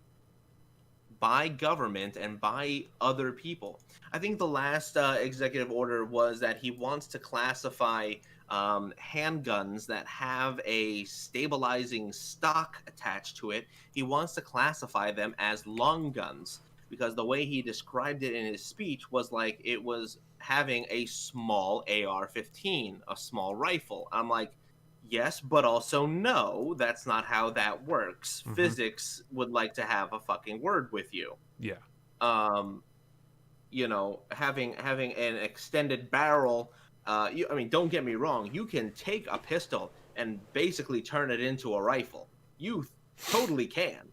by government and by other people. I think the last executive order was that he wants to classify handguns that have a stabilizing stock attached to it. He wants to classify them as long guns because the way he described it in his speech was like it was having a small AR-15, a small rifle. I'm like, yes, but also no, that's not how that works. Physics would like to have a fucking word with you. Yeah. You know, having an extended barrel. I mean, don't get me wrong. You can take a pistol and basically turn it into a rifle. You totally can.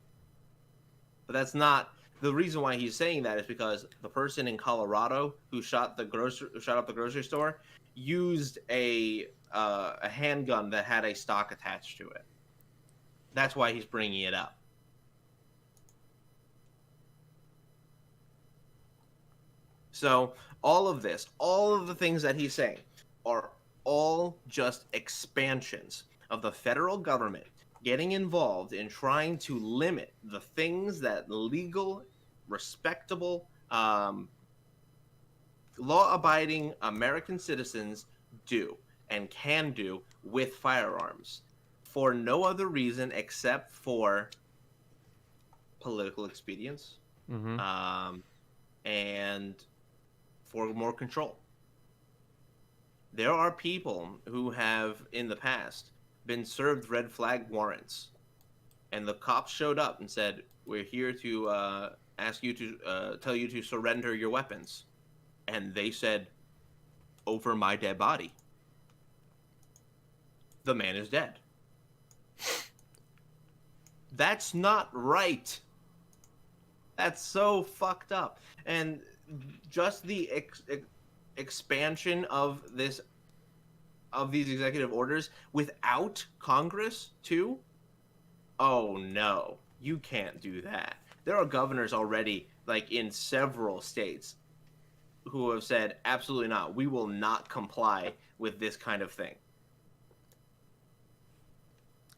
But that's not the reason why he's saying that is because the person in Colorado who shot up the grocery store used a handgun that had a stock attached to it. That's why he's bringing it up. So all of this, all of the things that he's saying are all just expansions of the federal government getting involved in trying to limit the things that legal, respectable, law-abiding American citizens do and can do with firearms for no other reason except for political expedience and for more control. There are people who have, in the past, been served red flag warrants, and the cops showed up and said, "We're here to ask you to tell you to surrender your weapons," and they said, "Over my dead body." The man is dead. That's not right. That's so fucked up. And just the expansion of these executive orders without Congress too. Oh no, you can't do that. There are governors already, like in several states, who have said absolutely not. We will not comply with this kind of thing.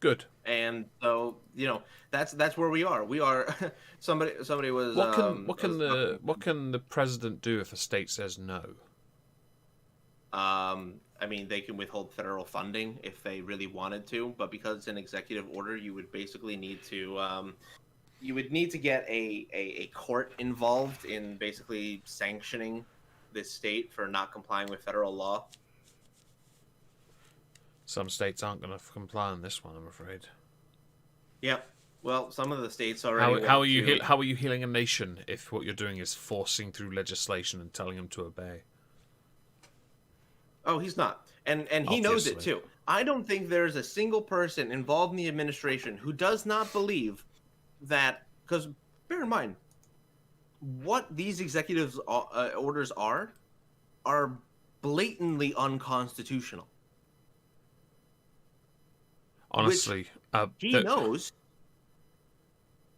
Good. And so, you know, that's where we are. We are somebody was What can the president do if a state says no? I mean, they can withhold federal funding if they really wanted to, but because it's an executive order, you would basically need to get a court involved in basically sanctioning this state for not complying with federal law. Some states aren't going to comply on this one, I'm afraid. Yep. Well, some of the states already. How are you healing a nation if what you're doing is forcing through legislation and telling them to obey? Oh, he's not, and he knows it too. I don't think there's a single person involved in the administration who does not believe that. Because bear in mind, what these executive orders are blatantly unconstitutional. Honestly, he knows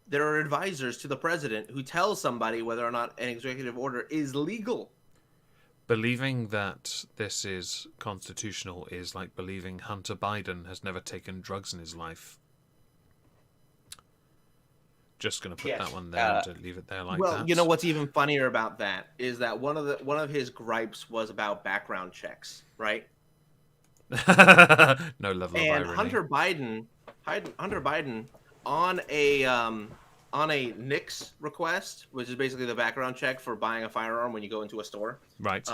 there are advisors to the president who tell somebody whether or not an executive order is legal. Believing that this is constitutional is like believing Hunter Biden has never taken drugs in his life. Just going to put that one there and leave it there like that. Well, you know what's even funnier about that is that one of his gripes was about background checks, right? No level of and irony. Hunter Biden on a NICS request, which is basically the background check for buying a firearm when you go into a store. Right.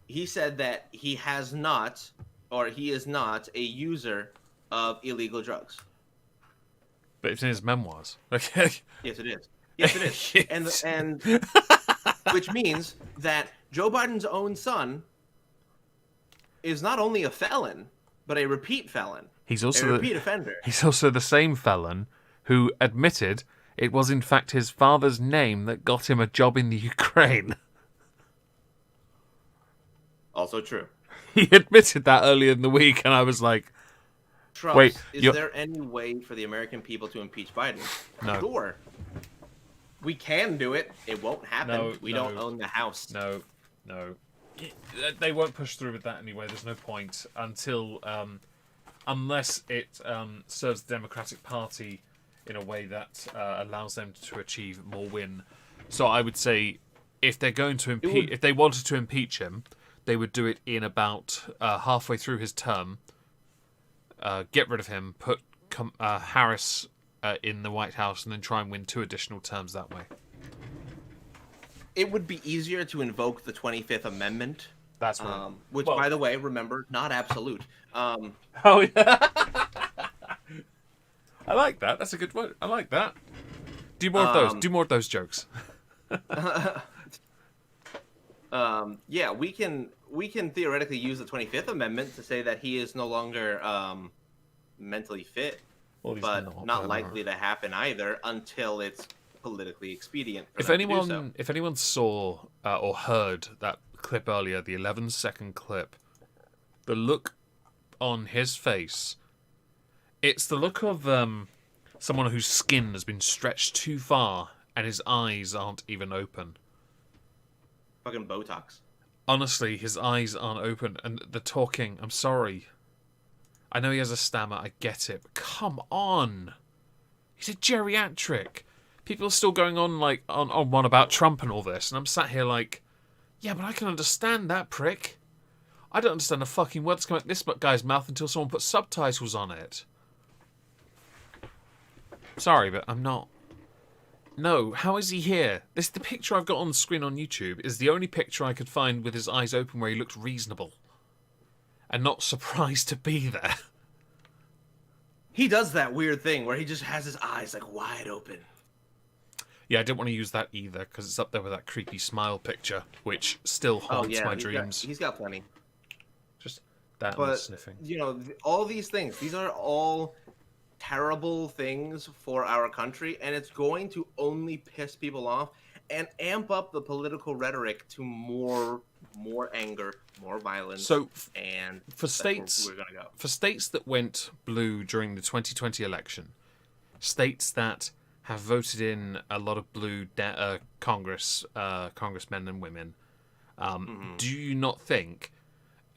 He said that he is not a user of illegal drugs. But it's in his memoirs. Okay. Yes, it is. Yes, it is. and which means that Joe Biden's own son is not only a felon, but a repeat felon. He's also a repeat offender. He's also the same felon who admitted it was in fact his father's name that got him a job in the Ukraine. Also true. He admitted that earlier in the week, and I was like, Trump, wait, is there any way for the American people to impeach Biden? No. Sure. We can do it. It won't happen. No, we don't own the house. No. They won't push through with that anyway. There's no point until, unless it serves the Democratic Party in a way that allows them to achieve more win. So I would say, if they're going to if they wanted to impeach him, they would do it in about halfway through his term. Get rid of him, put Harris in the White House, and then try and win 2 additional terms that way. it would be easier to invoke the 25th Amendment. That's right. Which, by the way, remember, not absolute. Oh yeah. I like that. That's a good one. I like that. Do more of those. Do more of those jokes. Yeah, we can theoretically use the 25th Amendment to say that he is no longer mentally fit, Well, he's but not likely to happen either until it's politically expedient. For If them to do so. anyone saw or heard that clip earlier, the 11-second clip, the look on his face, it's the look of someone whose skin has been stretched too far and his eyes aren't even open. Fucking Botox. Honestly, his eyes aren't open, and the talking, I'm sorry. I know he has a stammer, I get it, but come on. He's a geriatric. People are still going on like on one about Trump and all this, and I'm sat here like, yeah, but I can understand that prick. I don't understand a fucking word that's coming out this guy's mouth until someone puts subtitles on it. Sorry, but I'm not. No, how is he here? The picture I've got on the screen on YouTube is the only picture I could find with his eyes open where he looked reasonable. And not surprised to be there. He does that weird thing where he just has his eyes like wide open. Yeah, I didn't want to use that either, because it's up there with that creepy smile picture, which still haunts my dreams. He's got plenty. Just that But, and sniffing. you know, all these things, these are all terrible things for our country, and it's going to only piss people off and amp up the political rhetoric to more anger, more violence. So, and for that's states, where we're gonna go. for states that went blue during the 2020 election, states that have voted in a lot of blue congressmen and women, do you not think,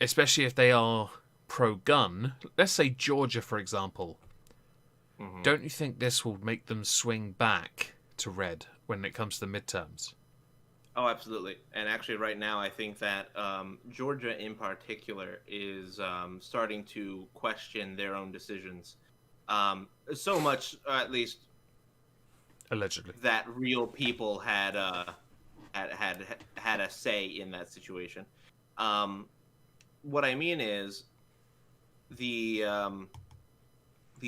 especially if they are pro-gun, let's say Georgia, for example, don't you think this will make them swing back to red when it comes to the midterms? Oh, absolutely. And actually, right now, I think that Georgia in particular is starting to question their own decisions. So much, at least, allegedly, that real people had a say in that situation. What I mean is the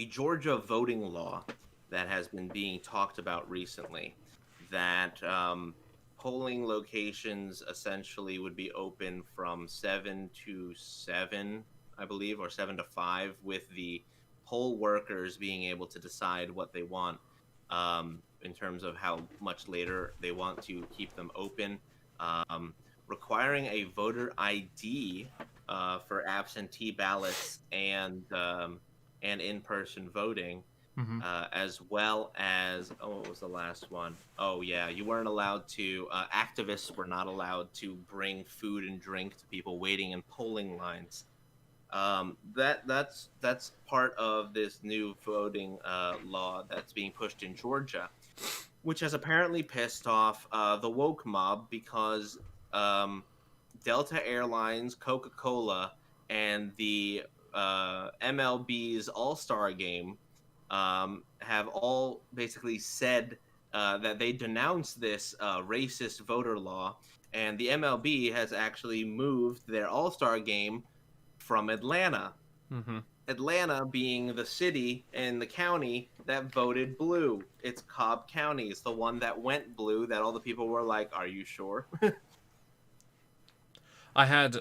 Georgia voting law that has been being talked about recently, that polling locations essentially would be open from 7 to 7, I believe, or 7 to 5, with the poll workers being able to decide what they want in terms of how much later they want to keep them open. Requiring a voter ID for absentee ballots and in-person voting, as well as, what was the last one? Oh yeah, you weren't allowed to, activists were not allowed to bring food and drink to people waiting in polling lines. That's part of this new voting law that's being pushed in Georgia, which has apparently pissed off the woke mob, because Delta Airlines, Coca-Cola, and the MLB's All-Star Game have all basically said that they denounce this racist voter law, and the MLB has actually moved their All-Star Game from Atlanta. Atlanta being the city and the county that voted blue. It's Cobb County. It's the one that went blue that all the people were like, are you sure? I had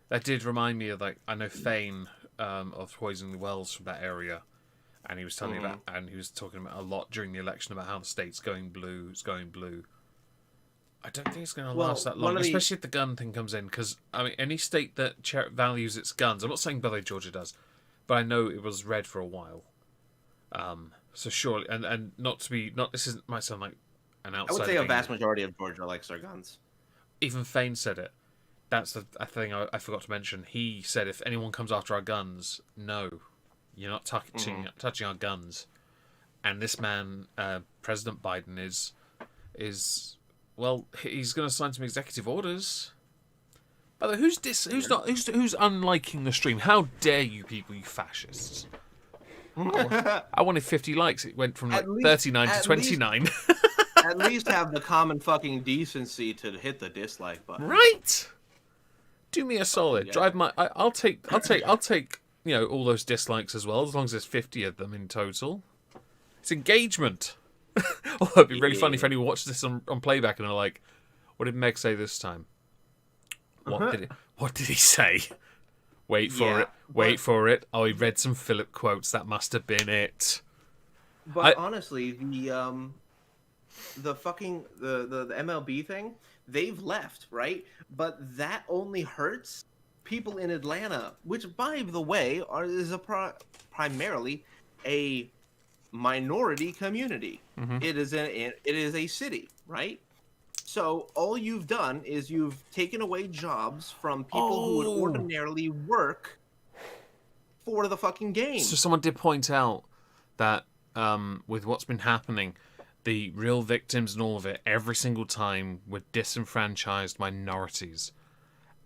that did remind me of, like, I know Fane of Poisoning the Wells from that area, and he was telling me about, and he was talking about a lot during the election about how the state's going blue. It's going blue. I don't think it's going to last that long, especially if the gun thing comes in, because I mean, any state that values its guns, I'm not saying by the way Georgia does, but I know it was red for a while. So surely, and this might sound like an outsider. I would say a vast majority of Georgia likes their guns. Even Fane said it. That's a thing I forgot to mention. He said, if anyone comes after our guns, no, you're not touching our guns. And this man, President Biden, is well, he's going to sign some executive orders. By the way, who's unliking the stream? How dare you people, you fascists! I wanted 50 likes. It went from like 39 to 29. At least have the common fucking decency to hit the dislike button. Right? Do me a solid. Yeah. Drive my. I'll take. All those dislikes as well, as long as there's 50 of them in total. It's engagement. Oh, it'd be really funny if anyone watched this on playback and they're like, "What did Meg say this time? What did he say?" Wait for it. Wait for it. Oh, he read some Philip quotes. That must have been it. But honestly, the MLB thing, they've left, right? But that only hurts people in Atlanta, which, by the way, is primarily a minority community. Mm-hmm. It is a city, right? So all you've done is you've taken away jobs from people who would ordinarily work for the fucking game. So someone did point out that with what's been happening, the real victims and all of it, every single time, were disenfranchised minorities.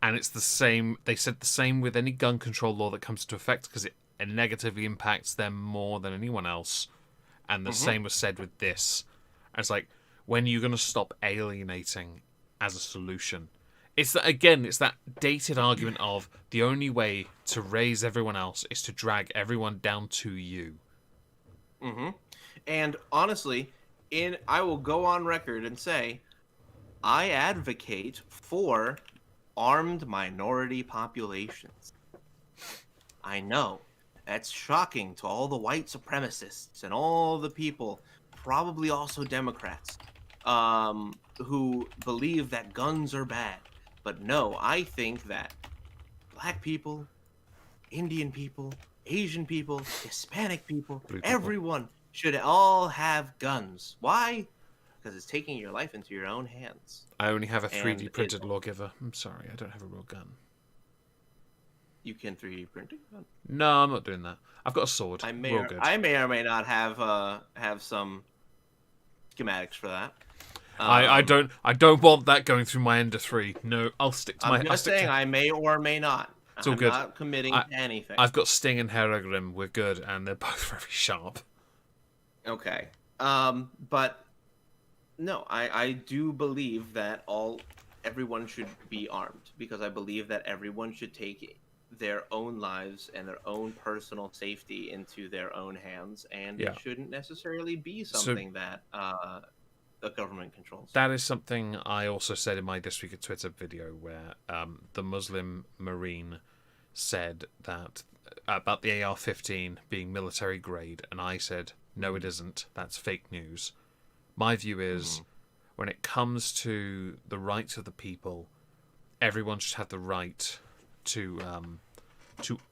And it's the same, they said the same with any gun control law that comes into effect, because it negatively impacts them more than anyone else. And the same was said with this. And it's like, when are you going to stop alienating as a solution? It's that dated argument of the only way to raise everyone else is to drag everyone down to you. Mm-hmm. And honestly, I will go on record and say, I advocate for armed minority populations. I know that's shocking to all the white supremacists and all the people, probably also Democrats, who believe that guns are bad. But no, I think that black people, Indian people, Asian people, Hispanic people, everyone should all have guns. Why? Because it's taking your life into your own hands. I only have a 3D printed lawgiver. I'm sorry, I don't have a real gun. You can 3D print it? No, I'm not doing that. I've got a sword. I may Real or may not have some schematics for that. I don't want that going through my Ender 3. No, I'll stick to my... I'm just saying I may or may not. It's all good. I'm not committing to anything. I've got Sting and Heragrim. We're good, and they're both very sharp. Okay. But no, I do believe that everyone should be armed, because I believe that everyone should take their own lives and their own personal safety into their own hands, and it shouldn't necessarily be something that the government controls. That is something I also said in my This Week at Twitter video, where the Muslim Marine said that about the AR-15 being military grade, and I said, no, it isn't. That's fake news. My view is, when it comes to the rights of the people, everyone should have the right to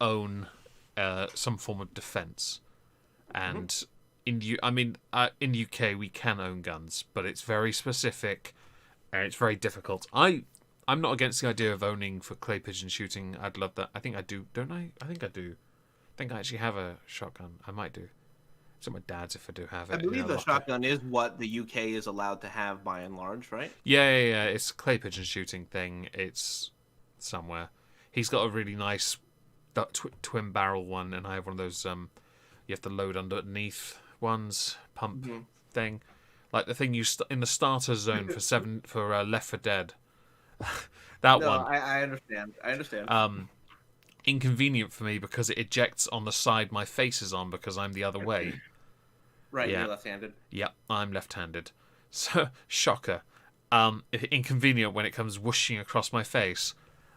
own some form of defense. And in the UK we can own guns, but it's very specific and it's very difficult. I'm not against the idea of owning for clay pigeon shooting. I'd love that. I think I do, don't I? I think I do. I think I actually have a shotgun. I might do. It's at my dad's if I do have it. I believe the shotgun is what the UK is allowed to have by and large, right? Yeah. It's a clay pigeon shooting thing. It's somewhere. He's got a really nice twin barrel one, and I have one of those. You have to load underneath ones, pump thing, like the thing you in the starter zone for Left 4 Dead. That one. I understand. Inconvenient for me because it ejects on the side my face is on because I'm the other way. Right, you're left-handed. Yeah, I'm left-handed. So, shocker. Inconvenient when it comes whooshing across my face.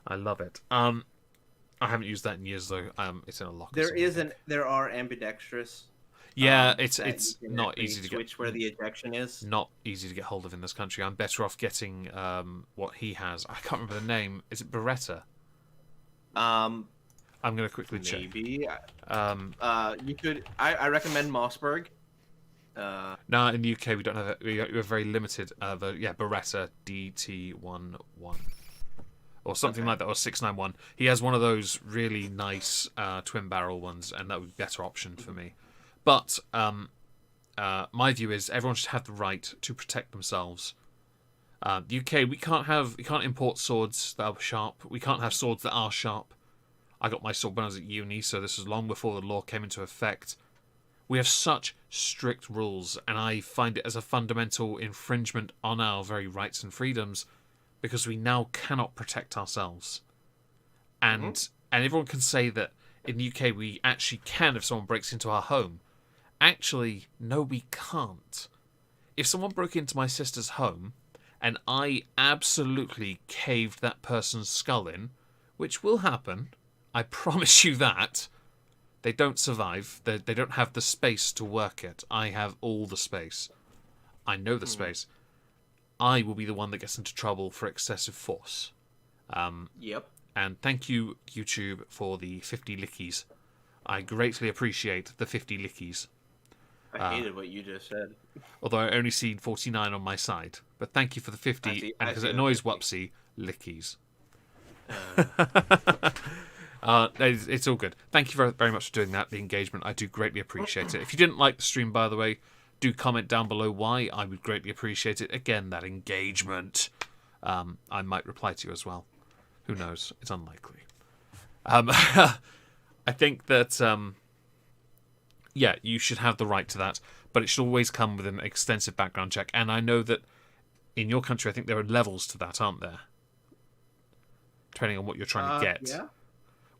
I love it. I haven't used that in years though. It's in a locker. There are ambidextrous. Yeah, it's not easy to get. Switch where the ejection is. Not easy to get hold of in this country. I'm better off getting what he has. I can't remember the name. Is it Beretta? I'm gonna quickly check. Maybe. You could. I recommend Mossberg. No, in the UK we don't have it. We're very limited. Beretta DT11 or something like that, or 691. He has one of those really nice twin barrel ones, and that would be a better option for me. But my view is everyone should have the right to protect themselves. UK, we can't import swords that are sharp. We can't have swords that are sharp. I got my sword when I was at uni, so this was long before the law came into effect. We have such strict rules, and I find it as a fundamental infringement on our very rights and freedoms, because we now cannot protect ourselves. And everyone can say that in the UK we actually can if someone breaks into our home. Actually, no, we can't. If someone broke into my sister's home and I absolutely caved that person's skull in, which will happen, I promise you that, they don't survive. They don't have the space to work it. I have all the space. I know the space. I will be the one that gets into trouble for excessive force. Yep. And thank you, YouTube, for the 50 lickies. I greatly appreciate the 50 lickies. I hated what you just said. Although I only see 49 on my side. But thank you for the 50, and because it annoys Wupsy, lickies. It's all good. Thank you very much for doing that, the engagement. I do greatly appreciate it. If you didn't like the stream, by the way, do comment down below why. I would greatly appreciate it. Again, that engagement. I might reply to you as well. Who knows? It's unlikely. I think that, yeah, you should have the right to that, but it should always come with an extensive background check. And I know that in your country, I think there are levels to that, aren't there? Depending on what you're trying to get. Yeah.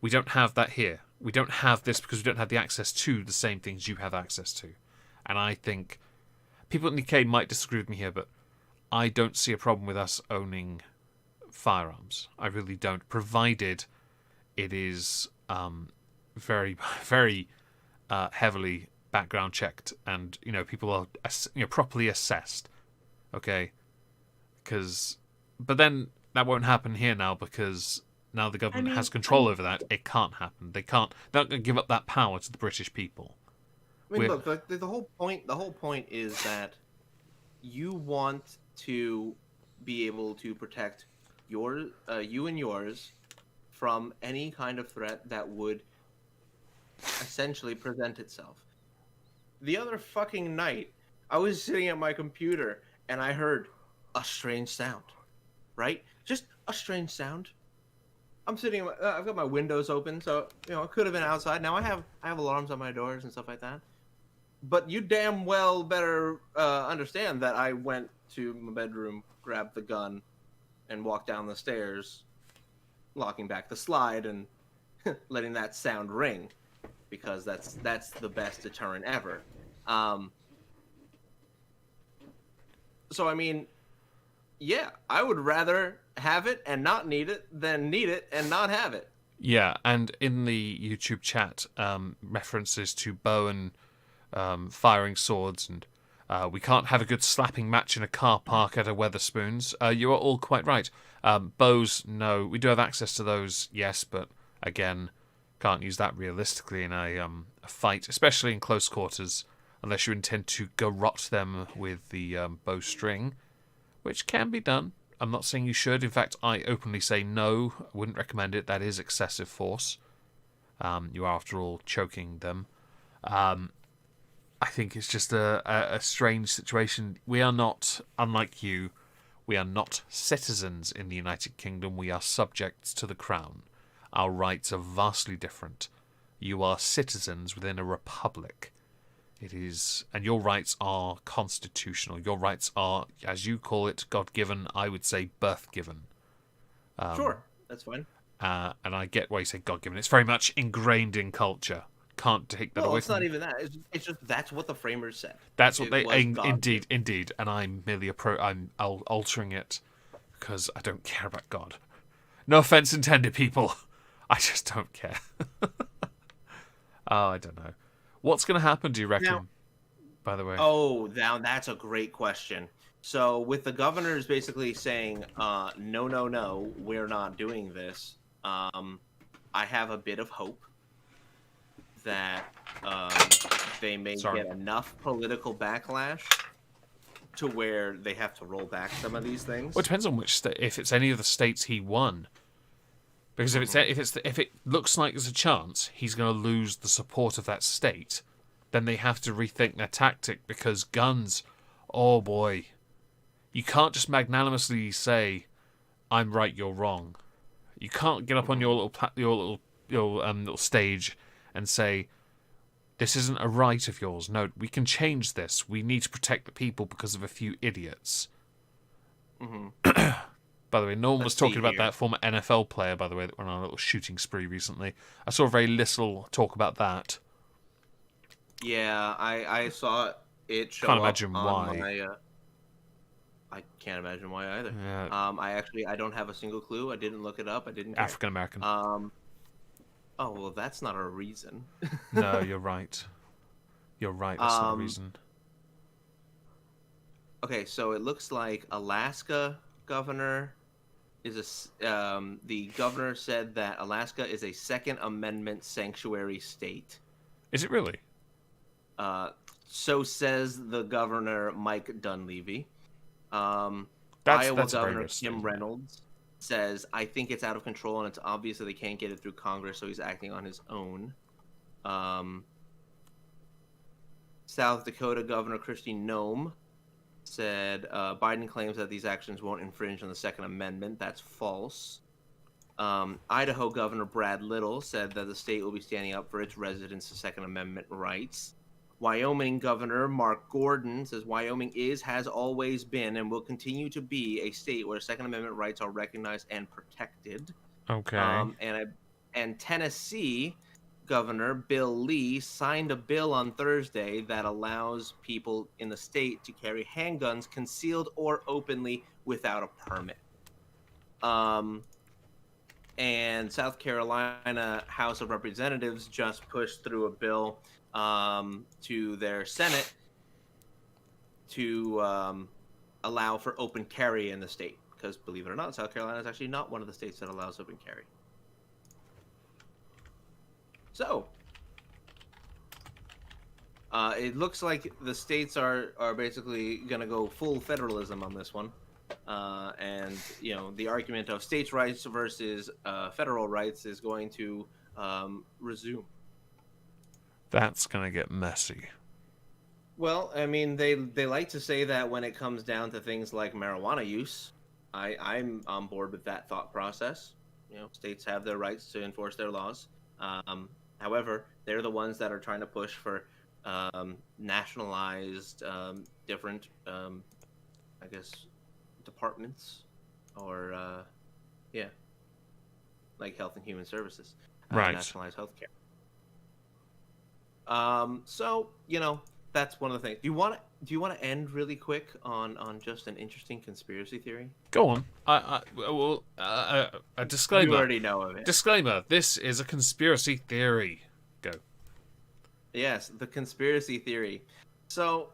We don't have that here. We don't have this because we don't have the access to the same things you have access to. And I think people in the UK might disagree with me here, but I don't see a problem with us owning firearms. I really don't, provided it is very, very heavily background checked, and people are properly assessed. Okay, but then that won't happen here now, because now the government has control over that. It can't happen. They're not going to give up that power to the British people. I mean, look, the whole point is that you want to be able to protect you and yours from any kind of threat that would essentially present itself. The other fucking night, I was sitting at my computer and I heard a strange sound, right? Just a strange sound. I'm sitting, I've got my windows open, so it could have been outside. Now I have alarms on my doors and stuff like that. But you damn well better understand that I went to my bedroom, grabbed the gun, and walked down the stairs, locking back the slide and letting that sound ring, because that's the best deterrent ever. So I mean, yeah, I would rather have it and not need it than need it and not have it. Yeah, and in the YouTube chat, references to bow and firing swords, and we can't have a good slapping match in a car park at a Weatherspoons. You are all quite right. Bows, no. We do have access to those, yes, but again, can't use that realistically in a fight, especially in close quarters, unless you intend to garrote them with the bowstring, which can be done. I'm not saying you should. In fact, I openly say no. I wouldn't recommend it. That is excessive force. You are, after all, choking them. I think it's just a strange situation. We are not, unlike you, we are not citizens in the United Kingdom. We are subjects to the Crown. Our rights are vastly different. You are citizens within a republic. It is, and your rights are constitutional. Your rights are, as you call it, God-given. I would say birth-given. Sure, that's fine. And I get why you say God-given. It's very much ingrained in culture. Can't take that away. Well, it's from not even that. It's just that's what the framers said. That's what they indeed, and I'm merely I'm altering it because I don't care about God. No offense intended, people. I just don't care. Oh, I don't know. What's going to happen, do you reckon? Now, by the way. Oh, now that's a great question. So with the governors basically saying, no, we're not doing this, I have a bit of hope that they may get enough political backlash to where they have to roll back some of these things. Well, it depends on which state. If it's any of the states he won, because if it looks like there's a chance he's going to lose the support of that state, then they have to rethink their tactic, because guns, oh boy, you can't just magnanimously say, "I'm right, you're wrong." You can't get up on your little stage and say, This isn't a right of yours. No, we can change this. We need to protect the people because of a few idiots. Mm-hmm. By the way, no one was Let's talking see about here. that former NFL player, by the way, that went on a little shooting spree recently. I saw very little talk about that. Yeah, I saw it show Can't up imagine on why. my. I can't imagine why either. Yeah. I don't have a single clue. I didn't look it up. I didn't care. African American. Oh well, that's not a reason. No, you're right. You're right. That's not a reason. Okay, so it looks like Alaska governor is the governor said that Alaska is a Second Amendment sanctuary state. Is it really? So says the governor Mike Dunleavy. Iowa That's a very Governor good Tim statement. Reynolds says, "I think it's out of control and it's obvious that they can't get it through Congress, so he's acting on his own." South Dakota Governor Kristi Noem said, "Biden claims that these actions won't infringe on the Second Amendment. That's false." Idaho Governor Brad Little said that the state will be standing up for its residents' Second Amendment rights. Wyoming Governor Mark Gordon says Wyoming has always been, and will continue to be a state where Second Amendment rights are recognized and protected. Okay. And Tennessee Governor Bill Lee signed a bill on Thursday that allows people in the state to carry handguns concealed or openly without a permit. And South Carolina House of Representatives just pushed through a bill to their Senate to allow for open carry in the state. Because, believe it or not, South Carolina is actually not one of the states that allows open carry. So, it looks like the states are basically going to go full federalism on this one. And, you know, the argument of states' rights versus federal rights is going to resume. That's going to get messy. Well, I mean, they like to say that when it comes down to things like marijuana use, I'm on board with that thought process. You know, states have their rights to enforce their laws. However, they're the ones that are trying to push for nationalized different, I guess, departments or, like Health and Human Services. Right. Nationalized healthcare. So, you know, that's one of the things. Do you want to end really quick on just an interesting conspiracy theory? Go on. A disclaimer. You already know of it. Disclaimer. This is a conspiracy theory. Go. Yes, the conspiracy theory. So,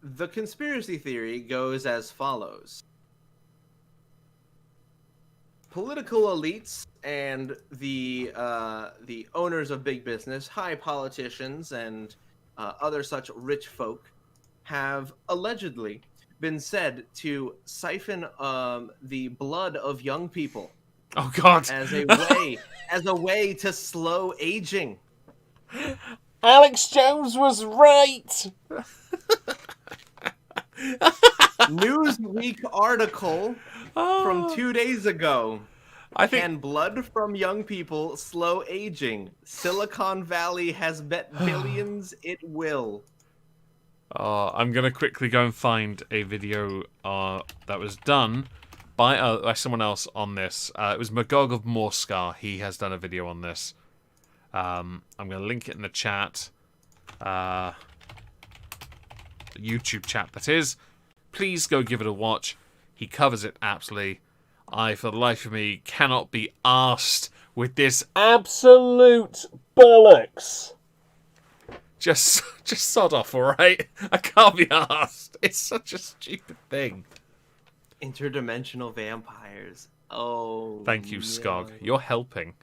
the conspiracy theory goes as follows. Political elites and the owners of big business, high politicians, and other such rich folk have allegedly been said to siphon the blood of young people Oh God. as a way to slow aging. Alex Jones was right. Newsweek article from 2 days ago. I think Can blood from young people slow aging? Silicon Valley has bet billions it will. I'm going to quickly go and find a video that was done by someone else on this. It was Magog of Morscar. He has done a video on this. I'm going to link it in the chat. The YouTube chat, that is. Please go give it a watch. He covers it aptly. I, for the life of me, cannot be arsed with this absolute bollocks. Just sod off, alright? I can't be arsed. It's such a stupid thing. Interdimensional vampires. Oh. Thank you, no. Skog. You're helping.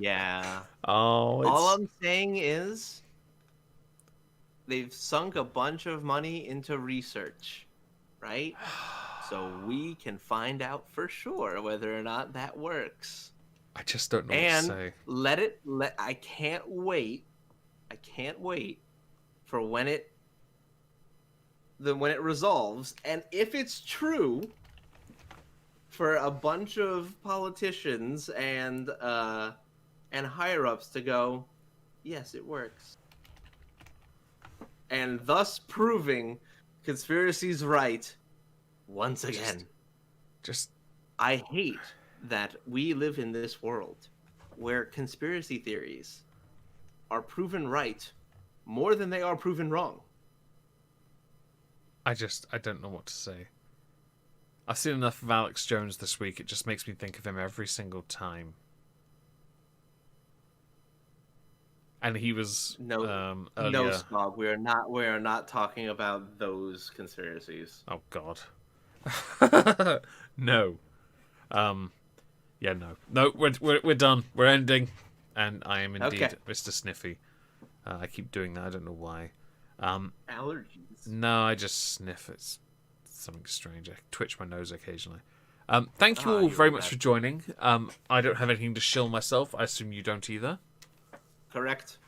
Yeah. Oh, it's... All I'm saying is they've sunk a bunch of money into research, right? So we can find out for sure whether or not that works. I just don't know And what to say. I can't wait for when it resolves. And if it's true, for a bunch of politicians and higher ups to go, Yes, it works. And thus proving conspiracy's right once again. Just I hate that we live in this world where conspiracy theories are proven right more than they are proven wrong. I don't know what to say. I've seen enough of Alex Jones this week. It just makes me think of him every single time. And he was No, earlier. no, Smog. We are not talking about those conspiracies. Oh God. No. Yeah, no. We're done. We're ending. And I am indeed Okay. Mr. Sniffy. I keep doing that. I don't know why. Allergies. No, I just sniff. It's something strange. I twitch my nose occasionally. Thank you all you're very bad. much for joining. I don't have anything to shill myself. I assume you don't either. Correct.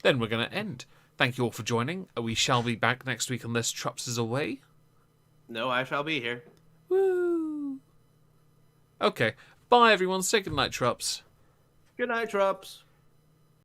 Then we're going to end. Thank you all for joining. We shall be back next week unless Trups is away. No, I shall be here. Woo! Okay. Bye, everyone. Say goodnight, Trups. Good night, Trups.